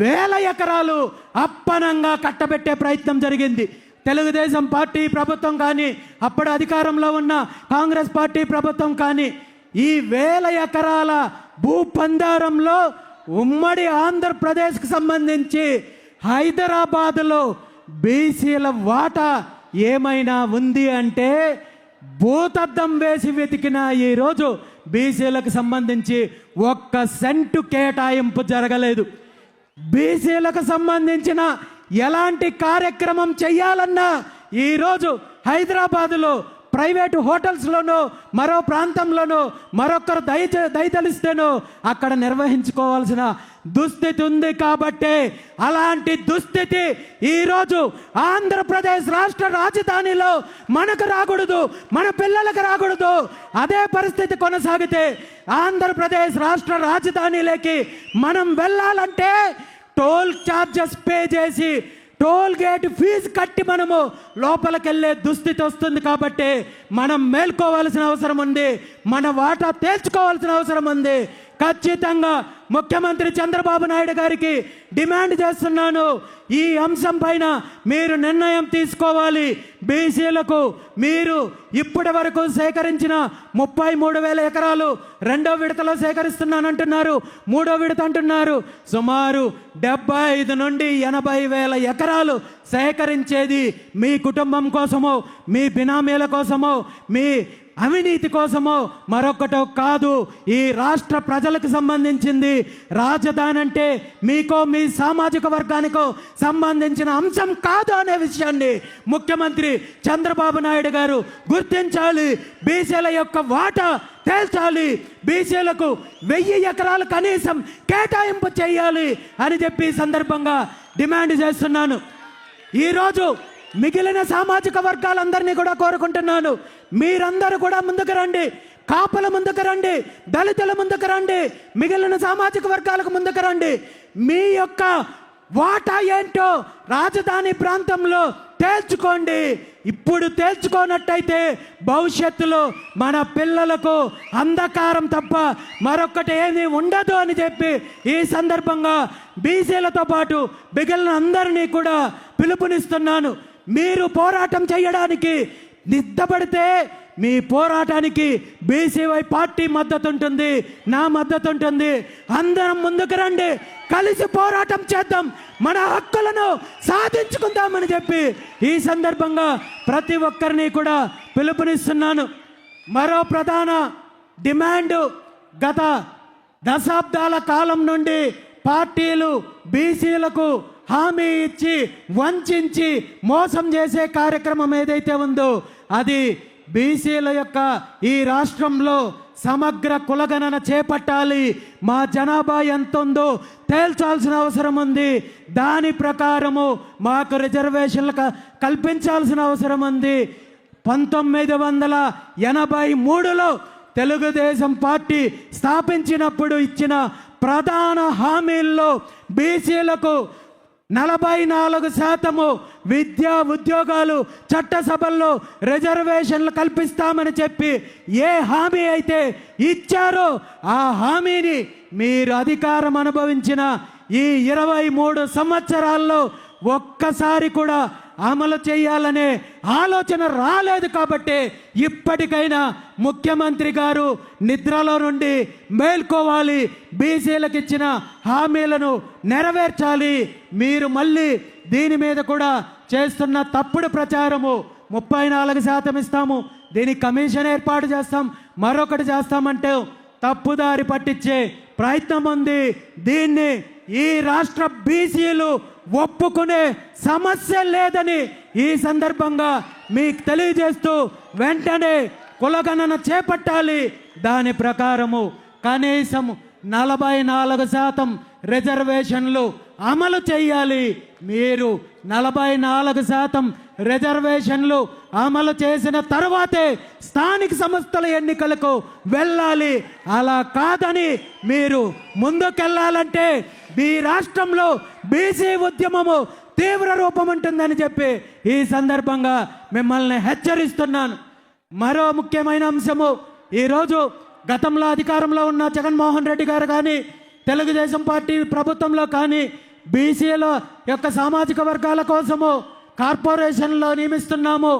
1000 ఎకరాలు అప్పనంగా కట్టబెట్టే ప్రయత్నం జరిగింది. తెలుగుదేశం పార్టీ ప్రభుత్వం కానీ, అప్పుడు అధికారంలో ఉన్న కాంగ్రెస్ పార్టీ ప్రభుత్వం కానీ ఈ 1000 ఎకరాల భూపందారంలో ఉమ్మడి ఆంధ్రప్రదేశ్కి సంబంధించి హైదరాబాదులో బీసీల వాటా ఏమైనా ఉంది అంటే భూతద్దం వేసి వెతికిన ఈరోజు బీసీలకు సంబంధించి 1 సెంటు కేటాయింపు జరగలేదు. బీసీలకు సంబంధించిన ఎలాంటి కార్యక్రమం చేయాలన్నా ఈరోజు హైదరాబాదులో ప్రైవేటు హోటల్స్లోనో మరో ప్రాంతంలోనో మరొకరు దయతలిస్తేనో అక్కడ నిర్వహించుకోవాల్సిన దుస్థితి ఉంది. కాబట్టి అలాంటి దుస్థితి ఈరోజు ఆంధ్రప్రదేశ్ రాష్ట్ర రాజధానిలో మనకు రాకూడదు, మన పిల్లలకు రాకూడదు. అదే పరిస్థితి కొనసాగితే ఆంధ్రప్రదేశ్ రాష్ట్ర రాజధానిలోకి మనం వెళ్ళాలంటే టోల్ ఛార్జెస్ పే చేసి, టోల్ గేట్ ఫీజు కట్టి మనము లోపలికి వెళ్ళే దుస్థితి వస్తుంది. కాబట్టి మనం మేల్కోవాల్సిన అవసరం ఉంది, మన వాటా తేల్చుకోవాల్సిన అవసరం ఉంది. ఖచ్చితంగా ముఖ్యమంత్రి చంద్రబాబు నాయుడు గారికి డిమాండ్ చేస్తున్నాను, ఈ అంశం పైన మీరు నిర్ణయం తీసుకోవాలి. బీసీలకు మీరు ఇప్పటి వరకు సేకరించిన 33,000 ఎకరాలు రెండో విడతలో సేకరిస్తున్నానంటున్నారు, మూడో విడత అంటున్నారు. సుమారు 75 నుండి 80,000 ఎకరాలు సేకరించేది మీ కుటుంబం కోసమో, మీ బినామీల కోసమో, మీ అవినీతి కోసమో మరొకటో కాదు. ఈ రాష్ట్ర ప్రజలకు సంబంధించింది. రాజధాని అంటే మీకో మీ సామాజిక వర్గానికో సంబంధించిన అంశం కాదు అనే విషయాన్ని ముఖ్యమంత్రి చంద్రబాబు నాయుడు గారు గుర్తించాలి. బీసీల యొక్క వాటా తేల్చాలి, బీసీలకు 1000 ఎకరాలు కనీసం కేటాయింపు చేయాలి అని చెప్పి సందర్భంగా డిమాండ్ చేస్తున్నాను. ఈరోజు మిగిలిన సామాజిక వర్గాలందరినీ కూడా కోరుకుంటున్నాను, మీరందరూ కూడా ముందుకు రండి. కాపుల ముందుకు రండి, దళితుల ముందుకు రండి, మిగిలిన సామాజిక వర్గాలకు ముందుకు రండి. మీ యొక్క వాటా ఏంటో రాజధాని ప్రాంతంలో తేల్చుకోండి. ఇప్పుడు తేల్చుకోనట్టయితే భవిష్యత్తులో మన పిల్లలకు అంధకారం తప్ప మరొకటి ఏమీ ఉండదు అని చెప్పి ఈ సందర్భంగా బీసీలతో పాటు మిగిలిన అందరినీ కూడా పిలుపునిస్తున్నాను. మీరు పోరాటం చేయడానికి నిద్దపడితే మీ పోరాటానికి బీసీవై పార్టీ మద్దతు ఉంటుంది, నా మద్దతు ఉంటుంది. అందరం ముందుకు రండి, కలిసి పోరాటం చేద్దాం, మన హక్కులను సాధించుకుందామని చెప్పి ఈ సందర్భంగా ప్రతి ఒక్కరిని కూడా పిలుపునిస్తున్నాను. మరో ప్రధాన డిమాండ్, గత దశాబ్దాల కాలం నుండి పార్టీలు బీసీలకు హామీ ఇచ్చి వంచి మోసం చేసే కార్యక్రమం ఏదైతే ఉందో అది బీసీల యొక్క ఈ రాష్ట్రంలో సమగ్ర కులగణన చేపట్టాలి. మా జనాభా ఎంత ఉందో తేల్చాల్సిన అవసరం ఉంది. దాని ప్రకారము మాకు రిజర్వేషన్లు కల్పించాల్సిన అవసరం ఉంది. 1983లో తెలుగుదేశం పార్టీ స్థాపించినప్పుడు ఇచ్చిన ప్రధాన హామీల్లో బీసీలకు 44% విద్యా ఉద్యోగాలు, చట్టసభల్లో రిజర్వేషన్లు కల్పిస్తామని చెప్పి ఏ హామీ అయితే ఇచ్చారో ఆ హామీని మీరు అధికారం అనుభవించిన ఈ 23 సంవత్సరాల్లో ఒక్కసారి కూడా అమలు చేయాలనే ఆలోచన రాలేదు. కాబట్టి ఇప్పటికైనా ముఖ్యమంత్రి గారు నిద్రలో నుండి మేల్కోవాలి, బీసీలకు ఇచ్చిన హామీలను నెరవేర్చాలి. మీరు మళ్ళీ దీని మీద కూడా చేస్తున్న తప్పుడు ప్రచారము 34% ఇస్తాము, దీనికి కమిషన్ ఏర్పాటు చేస్తాం, మరొకటి చేస్తామంటే తప్పుదారి పట్టించే ప్రయత్నం ఉంది. దీన్ని ఈ రాష్ట్ర బీసీలు ఒప్పుకునే సమస్య లేదని ఈ సందర్భంగా మీకు తెలియజేస్తూ వెంటనే కులగణన చేపట్టాలి. దాని ప్రకారము కనీసం 44% రిజర్వేషన్లు అమలు చేయాలి. మీరు 44% రిజర్వేషన్లు అమలు చేసిన తర్వాతే స్థానిక సంస్థల ఎన్నికలకు వెళ్ళాలి. అలా కాదని మీరు ముందుకెళ్ళాలంటే ఈ రాష్ట్రంలో బీసీ ఉద్యమము తీవ్ర రూపం ఉంటుందని చెప్పి ఈ సందర్భంగా మిమ్మల్ని హెచ్చరిస్తున్నాను. మరో ముఖ్యమైన అంశము, ఈరోజు గతంలో అధికారంలో ఉన్న జగన్మోహన్ రెడ్డి గారు కానీ తెలుగుదేశం పార్టీ ప్రభుత్వంలో కానీ బీసీల యొక్క సామాజిక వర్గాల కోసము కార్పొరేషన్లో నియమిస్తున్నాము,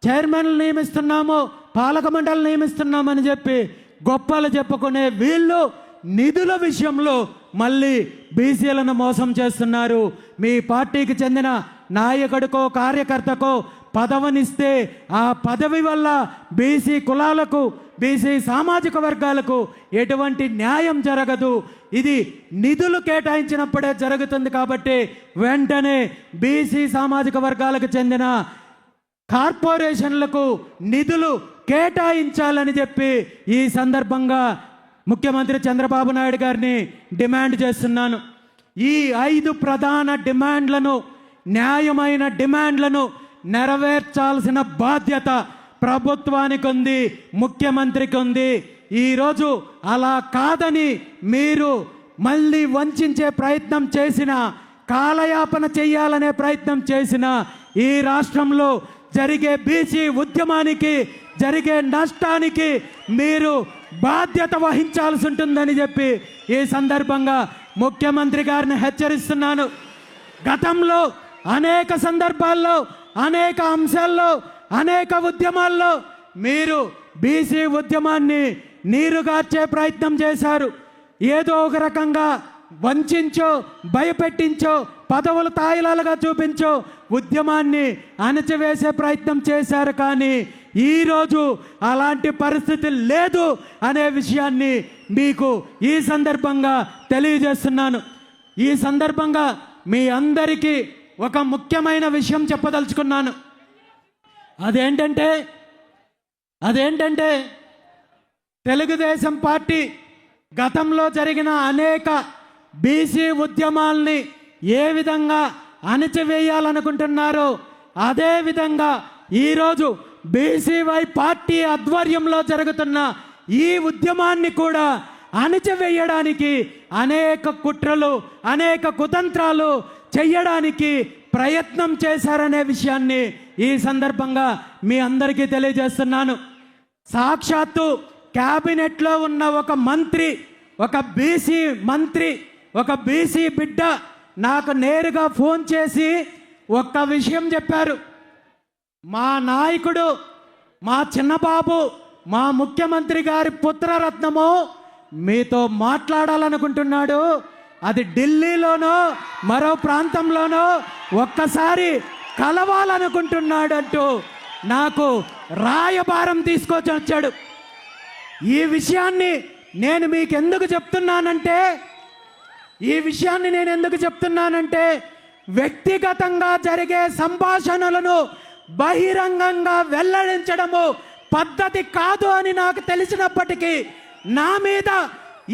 చైర్మన్లు నియమిస్తున్నాము, పాలక మండలి నియమిస్తున్నామని చెప్పి గొప్పలు చెప్పుకునే వీళ్ళు నిధుల విషయంలో మళ్ళీ బీసీలను మోసం చేస్తున్నారు. మీ పార్టీకి చెందిన నాయకుడికో కార్యకర్తకో పదవినిస్తే ఆ పదవి వల్ల బీసీ కులాలకు, బీసీ సామాజిక వర్గాలకు ఎటువంటి న్యాయం జరగదు. ఇది నిధులు కేటాయించినప్పుడే జరుగుతుంది. కాబట్టి వెంటనే బీసీ సామాజిక వర్గాలకు చెందిన కార్పొరేషన్లకు నిధులు కేటాయించాలని చెప్పి ఈ సందర్భంగా ముఖ్యమంత్రి చంద్రబాబు నాయుడు గారిని డిమాండ్ చేస్తున్నాను. ఈ 5 ప్రధాన డిమాండ్లను, న్యాయమైన డిమాండ్లను నెరవేర్చాల్సిన బాధ్యత ప్రభుత్వానికి ఉంది, ముఖ్యమంత్రికి ఉంది. ఈరోజు అలా కాదని మీరు మళ్ళీ వంచే ప్రయత్నం చేసిన, కాలయాపన చేయాలనే ప్రయత్నం చేసిన ఈ రాష్ట్రంలో జరిగే బీసీ ఉద్యమానికి, జరిగే నష్టానికి మీరు బాధ్యత వహించాల్సి ఉంటుందని చెప్పి ఈ సందర్భంగా ముఖ్యమంత్రి గారిని హెచ్చరిస్తున్నాను. గతంలో అనేక సందర్భాల్లో, అనేక అంశాల్లో, అనేక ఉద్యమాల్లో మీరు బీసీ ఉద్యమాన్ని నీరుగార్చే ప్రయత్నం చేశారు. ఏదో ఒక రకంగా వంచించో, భయపెట్టించో, పదవులు తాయిలాలుగా చూపించో ఉద్యమాన్ని అణచివేసే ప్రయత్నం చేశారు. కానీ ఈరోజు అలాంటి పరిస్థితి లేదు అనే విషయాన్ని మీకు ఈ సందర్భంగా తెలియజేస్తున్నాను. ఈ సందర్భంగా మీ అందరికీ ఒక ముఖ్యమైన విషయం చెప్పదలుచుకున్నాను. అదేంటంటే తెలుగుదేశం పార్టీ గతంలో జరిగిన అనేక బీసీ ఉద్యమాల్ని ఏ విధంగా అణచివేయాలనుకుంటున్నారో అదే విధంగా ఈరోజు బీసీవై పార్టీ ఆధ్వర్యంలో జరుగుతున్న ఈ ఉద్యమాన్ని కూడా అణచివేయడానికి అనేక కుట్రలు, అనేక కుతంత్రాలు చేయడానికి ప్రయత్నం చేశారనే విషయాన్ని ఈ సందర్భంగా మీ అందరికీ తెలియజేస్తున్నాను. సాక్షాత్తు క్యాబినెట్లో ఉన్న ఒక మంత్రి, ఒక బీసీ మంత్రి, ఒక బీసీ బిడ్డ నాకు నేరుగా ఫోన్ చేసి ఒక్క విషయం చెప్పారు. మా నాయకుడు మా చిన్నబాబు మా ముఖ్యమంత్రి గారి పుత్రరత్నము మీతో మాట్లాడాలనుకుంటున్నాడు. అది ఢిల్లీలోనో మరో ప్రాంతంలోనో ఒక్కసారి కలవాలనుకుంటున్నాడు అంటూ నాకు రాయబారం తీసుకొచ్చి వచ్చాడు. ఈ విషయాన్ని నేను మీకు ఎందుకు చెప్తున్నానంటే వ్యక్తిగతంగా జరిగే సంభాషణలను బహిరంగంగా వెల్లడించడము పద్ధతి కాదు అని నాకు తెలిసినప్పటికీ నా మీద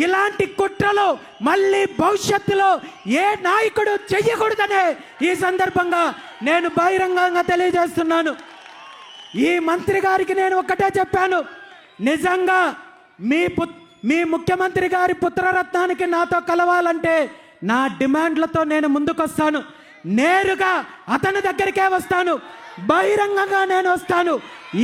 ఇలాంటి కుట్రలు మళ్ళీ భవిష్యత్తులో ఏ నాయకుడు చెయ్యకూడదనే ఈ సందర్భంగా నేను బహిరంగంగా తెలియజేస్తున్నాను. ఈ మంత్రి గారికి నేను ఒక్కటే చెప్పాను, నిజంగా మీ ముఖ్యమంత్రి గారి పుత్రరత్నానికి నాతో కలవాలంటే నా డిమాండ్లతో నేను ముందుకొస్తాను. నేరుగా అతని దగ్గరికే వస్తాను, బహిరంగంగా నేను వస్తాను.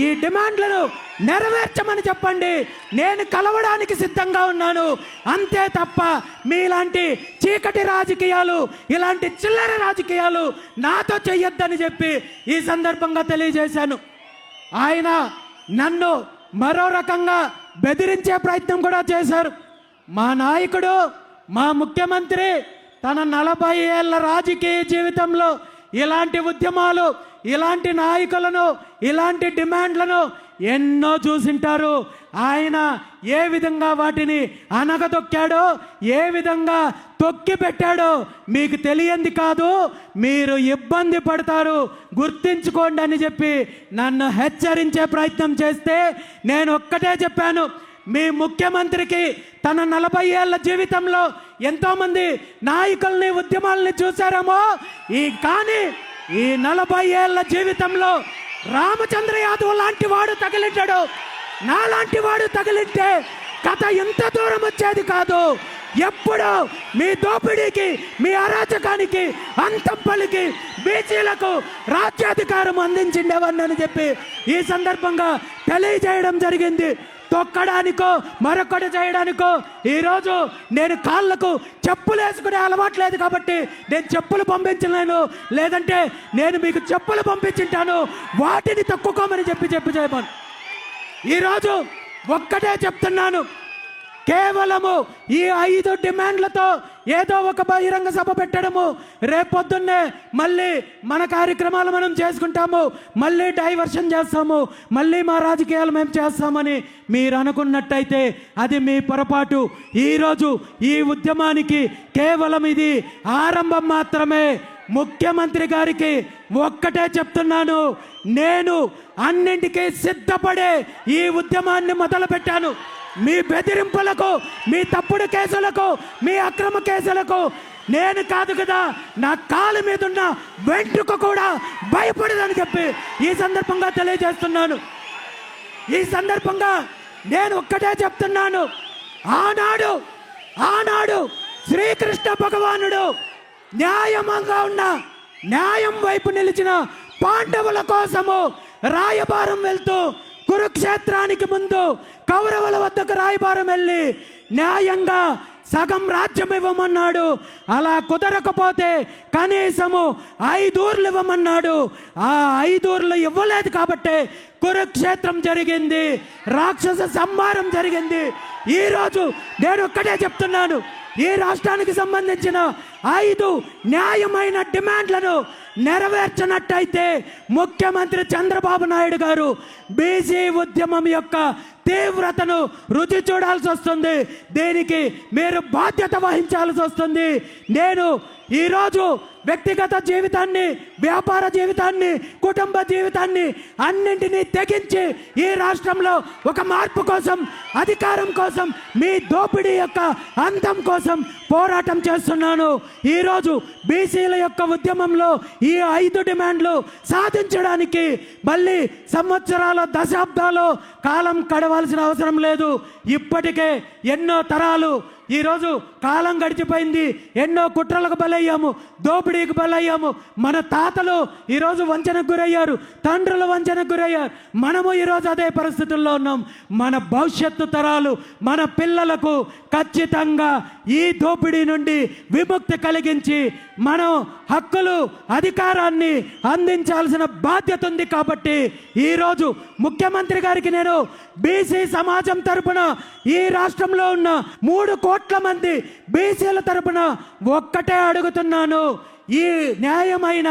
ఈ డిమాండ్లను నెరవేర్చమని చెప్పండి, నేను కలవడానికి సిద్ధంగా ఉన్నాను. అంతే తప్ప మీలాంటి చీకటి రాజకీయాలు, ఇలాంటి చిల్లర రాజకీయాలు నాతో చెయ్యొద్దని చెప్పి ఈ సందర్భంగా తెలియజేశాను. ఆయన నన్ను మరో రకంగా బెదిరించే ప్రయత్నం కూడా చేశారు. మా నాయకుడు, మా ముఖ్యమంత్రి తన 40 ఏళ్ల రాజకీయ జీవితంలో ఇలాంటి ఉద్యమాలు, ఇలాంటి నాయకులను, ఇలాంటి డిమాండ్లను ఎన్నో చూసింటారు. ఆయన ఏ విధంగా వాటిని అనగదొక్కాడో, ఏ విధంగా తొక్కి పెట్టాడో మీకు తెలియంది కాదు, మీరు ఇబ్బంది పడతారు, గుర్తించుకోండి అని చెప్పి నన్ను హెచ్చరించే ప్రయత్నం చేస్తే నేను ఒక్కటే చెప్పాను, మీ ముఖ్యమంత్రికి తన 40 ఏళ్ల జీవితంలో ఎంతోమంది నాయకుల్ని, ఉద్యమాలని చూశారేమో, కానీ ఈ 40 ఏళ్ల జీవితంలో రామచంద్ర యాదవ్ లాంటి వాడు తగిలింటాడు. నాలాంటి వాడు తగిలింటే కథ ఎంత దూరం వచ్చేది కాదు. ఎప్పుడు మీ దోపిడీకి, మీ అరాచకానికి అంతం పలికి బీసీలకు రాజ్యాధికారం అందించిండేవని చెప్పి ఈ సందర్భంగా తెలియజేయడం జరిగింది. తొక్కడానికో మరొకటి చేయడానికో ఈరోజు నేను కాళ్ళకు చెప్పులు వేసుకునే అలవాట్లేదు కాబట్టి నేను చెప్పులు పంపించలేను, లేదంటే నేను మీకు చెప్పులు పంపించుంటాను, వాటిని తొక్కుకోమని చెప్పి చేయమను. ఈరోజు ఒక్కటే చెప్తున్నాను, కేవలము ఈ 5 డిమాండ్లతో ఏదో ఒక బహిరంగ సభ పెట్టడము, రేపొద్దున్నే మళ్ళీ మన కార్యక్రమాలు మనం చేసుకుంటాము, మళ్ళీ డైవర్షన్ చేస్తాము, మళ్ళీ మా రాజకీయాలు మేము చేస్తామని మీరు అనుకున్నట్టయితే అది మీ పొరపాటు. ఈరోజు ఈ ఉద్యమానికి కేవలం ఇది ఆరంభం మాత్రమే. ముఖ్యమంత్రి గారికి ఒక్కటే చెప్తున్నాను, నేను అన్నింటికీ సిద్ధపడే ఈ ఉద్యమాన్ని మొదలు పెట్టాను. మీ బెదిరింపులకు, మీ తప్పుడు కేసులకు, మీ అక్రమ కేసులకు నేను కాదు కదా, నా కాలు మీద ఉన్న వెంట్రుక కూడా భయపడదని చెప్పి ఈ సందర్భంగా తెలియజేస్తున్నాను. ఈ సందర్భంగా నేను ఒక్కటే చెప్తున్నాను, ఆనాడు శ్రీకృష్ణ భగవానుడు న్యాయంగా ఉన్న, న్యాయం వైపు నిలిచిన పాండవుల కోసము రాయబారం వెళ్తూ కురుక్షేత్రానికి ముందు కౌరవుల వద్దకు రాయబారం వెళ్ళి న్యాయంగా సగం రాజ్యం ఇవ్వమన్నాడు. అలా కుదరకపోతే కనీసము 5 ఊర్లు ఇవ్వమన్నాడు. ఆ 5 ఊర్లు ఇవ్వలేదు కాబట్టి కురుక్షేత్రం జరిగింది, రాక్షస సంహారం జరిగింది. ఈరోజు నేను ఒక్కటే చెప్తున్నాను, ఈ రాష్ట్రానికి సంబంధించిన 5 న్యాయమైన డిమాండ్లను నెరవేర్చినట్టయితే ముఖ్యమంత్రి చంద్రబాబు నాయుడు గారు బీసీ ఉద్యమం యొక్క తీవ్రతను రుచి చూడాల్సి వస్తుంది. దీనికి మీరు బాధ్యత వహించాల్సి వస్తుంది. నేను ఈరోజు వ్యక్తిగత జీవితాన్ని, వ్యాపార జీవితాన్ని, కుటుంబ జీవితాన్ని అన్నింటినీ తెగించి ఈ రాష్ట్రంలో ఒక మార్పు కోసం, అధికారం కోసం, మీ దోపిడీ యొక్క అంతం కోసం పోరాటం చేస్తున్నాను. ఈరోజు బీసీల యొక్క ఉద్యమంలో ఈ 5 డిమాండ్లు సాధించడానికి మళ్ళీ సంవత్సరాల, దశాబ్దాలు కాలం గడవాల్సిన అవసరం లేదు. ఇప్పటికే ఎన్నో తరాలు ఈరోజు కాలం గడిచిపోయింది, ఎన్నో కుట్రలకు బలయ్యాము, దోపిడీకి బలయ్యాము. మన తాతలు ఈరోజు వంచనకు గురయ్యారు, తండ్రులు వంచనకు గురయ్యారు. మనము ఈరోజు అదే పరిస్థితుల్లో ఉన్నాం. మన భవిష్యత్తు తరాలు, మన పిల్లలకు ఖచ్చితంగా ఈ దోపిడీ నుండి విముక్తి కలిగించి మనం హక్కులు, అధికారాన్ని అందించాల్సిన బాధ్యత ఉంది. కాబట్టి ఈరోజు ముఖ్యమంత్రి గారికి నేను బీసీ సమాజం తరపున, ఈ రాష్ట్రంలో ఉన్న 3 కోట్ల మంది బీసీల తరపున ఒక్కటే అడుగుతున్నాను. ఈ న్యాయమైన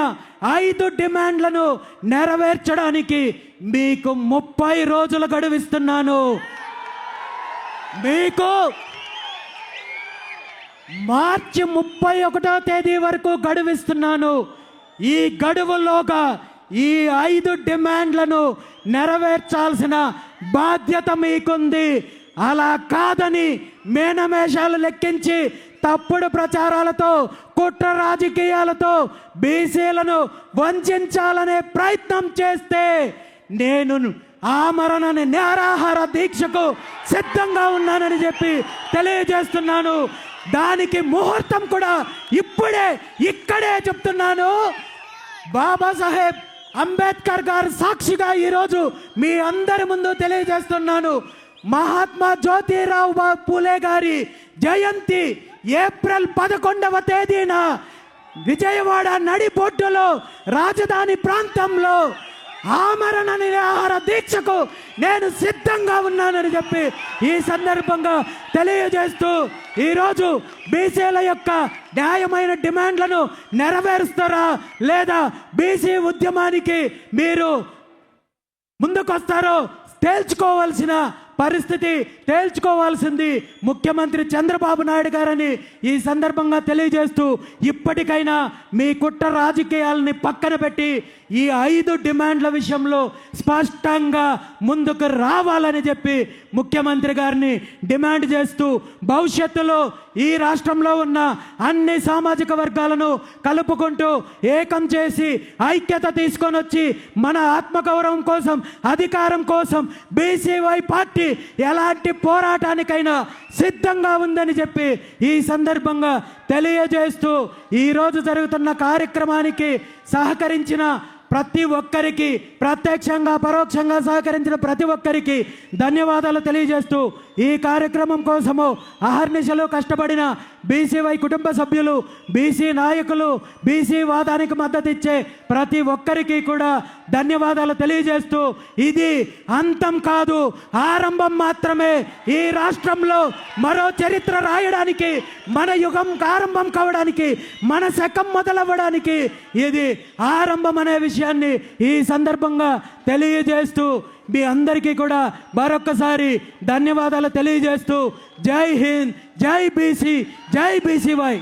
5 డిమాండ్లను నెరవేర్చడానికి మీకు 30 రోజులు గడువిస్తున్నాను. మీకు మార్చి 31వ తేదీ వరకు గడువిస్తున్నాను. ఈ గడువులోగా ఈ 5 డిమాండ్లను నెరవేర్చాల్సిన బాధ్యత మీకుంది. అలా కాదని మేనమేషాలు లెక్కించి తప్పుడు ప్రచారాలతో, కుట్ర రాజకీయాలతో బీసీలను వంచాలనే ప్రయత్నం చేస్తే నేను ఆమరణ నిరాహార దీక్షకు సిద్ధంగా ఉన్నానని చెప్పి తెలియజేస్తున్నాను. దానికి ముహూర్తం కూడా ఇప్పుడే ఇక్కడే చెప్తున్నాను. బాబాసాహెబ్ అంబేద్కర్ గారు సాక్షిగా ఈరోజు మీ అందరి ముందు తెలియజేస్తున్నాను. మహాత్మా జ్యోతిరావు పూలే గారి జయంతి ఏప్రిల్ 11వ తేదీన విజయవాడ నడిబొడ్డులో రాజధాని ప్రాంతంలో ఆమరణ నిరాహార దీక్షకు నేను సిద్ధంగా ఉన్నానని చెప్పి ఈ సందర్భంగా తెలియజేస్తూ, ఈరోజు బీసీల యొక్క న్యాయమైన డిమాండ్లను నెరవేరుస్తారా లేదా బీసీ ఉద్యమానికి మీరు ముందుకొస్తారో తేల్చుకోవాల్సింది ముఖ్యమంత్రి చంద్రబాబు నాయుడు గారని ఈ సందర్భంగా తెలియజేస్తూ, ఇప్పటికైనా మీ కుట్ర రాజకీయాలని పక్కన పెట్టి ఈ 5 డిమాండ్ల విషయంలో స్పష్టంగా ముందుకు రావాలని చెప్పి ముఖ్యమంత్రి గారిని డిమాండ్ చేస్తూ, భవిష్యత్తులో ఈ రాష్ట్రంలో ఉన్న అన్ని సామాజిక వర్గాలను కలుపుకుంటూ ఏకం చేసి ఐక్యత తీసుకొని వచ్చి మన ఆత్మగౌరవం కోసం, అధికారం కోసం బీసీవై పార్టీ ఎలాంటి పోరాటానికైనా సిద్ధంగా ఉందని చెప్పి ఈ సందర్భంగా తెలియజేస్తూ, ఈరోజు జరుగుతున్న కార్యక్రమానికి సహకరించిన ప్రతి ఒక్కరికి, ప్రత్యక్షంగా పరోక్షంగా సహకరించిన ప్రతి ఒక్కరికి ధన్యవాదాలు తెలియజేస్తూ, ఈ కార్యక్రమం కోసము అహర్నిశలు కష్టపడిన బీసీవై కుటుంబ సభ్యులు, బీసీ నాయకులు, బీసీ వాదానికి మద్దతు ఇచ్చే ప్రతి ఒక్కరికి కూడా ధన్యవాదాలు తెలియజేస్తూ, ఇది అంతం కాదు, ఆరంభం మాత్రమే. ఈ రాష్ట్రంలో మరో చరిత్ర రాయడానికి, మన యుగం ఆరంభం కావడానికి, మన శకం మొదలవ్వడానికి ఇది ఆరంభం అనే విషయాన్ని ఈ సందర్భంగా తెలియజేస్తూ, మీ అందరికీ కూడా మరొక్కసారి ధన్యవాదాలు తెలియజేస్తూ, జై హింద్, జై బీసీ, జై బీసీవై.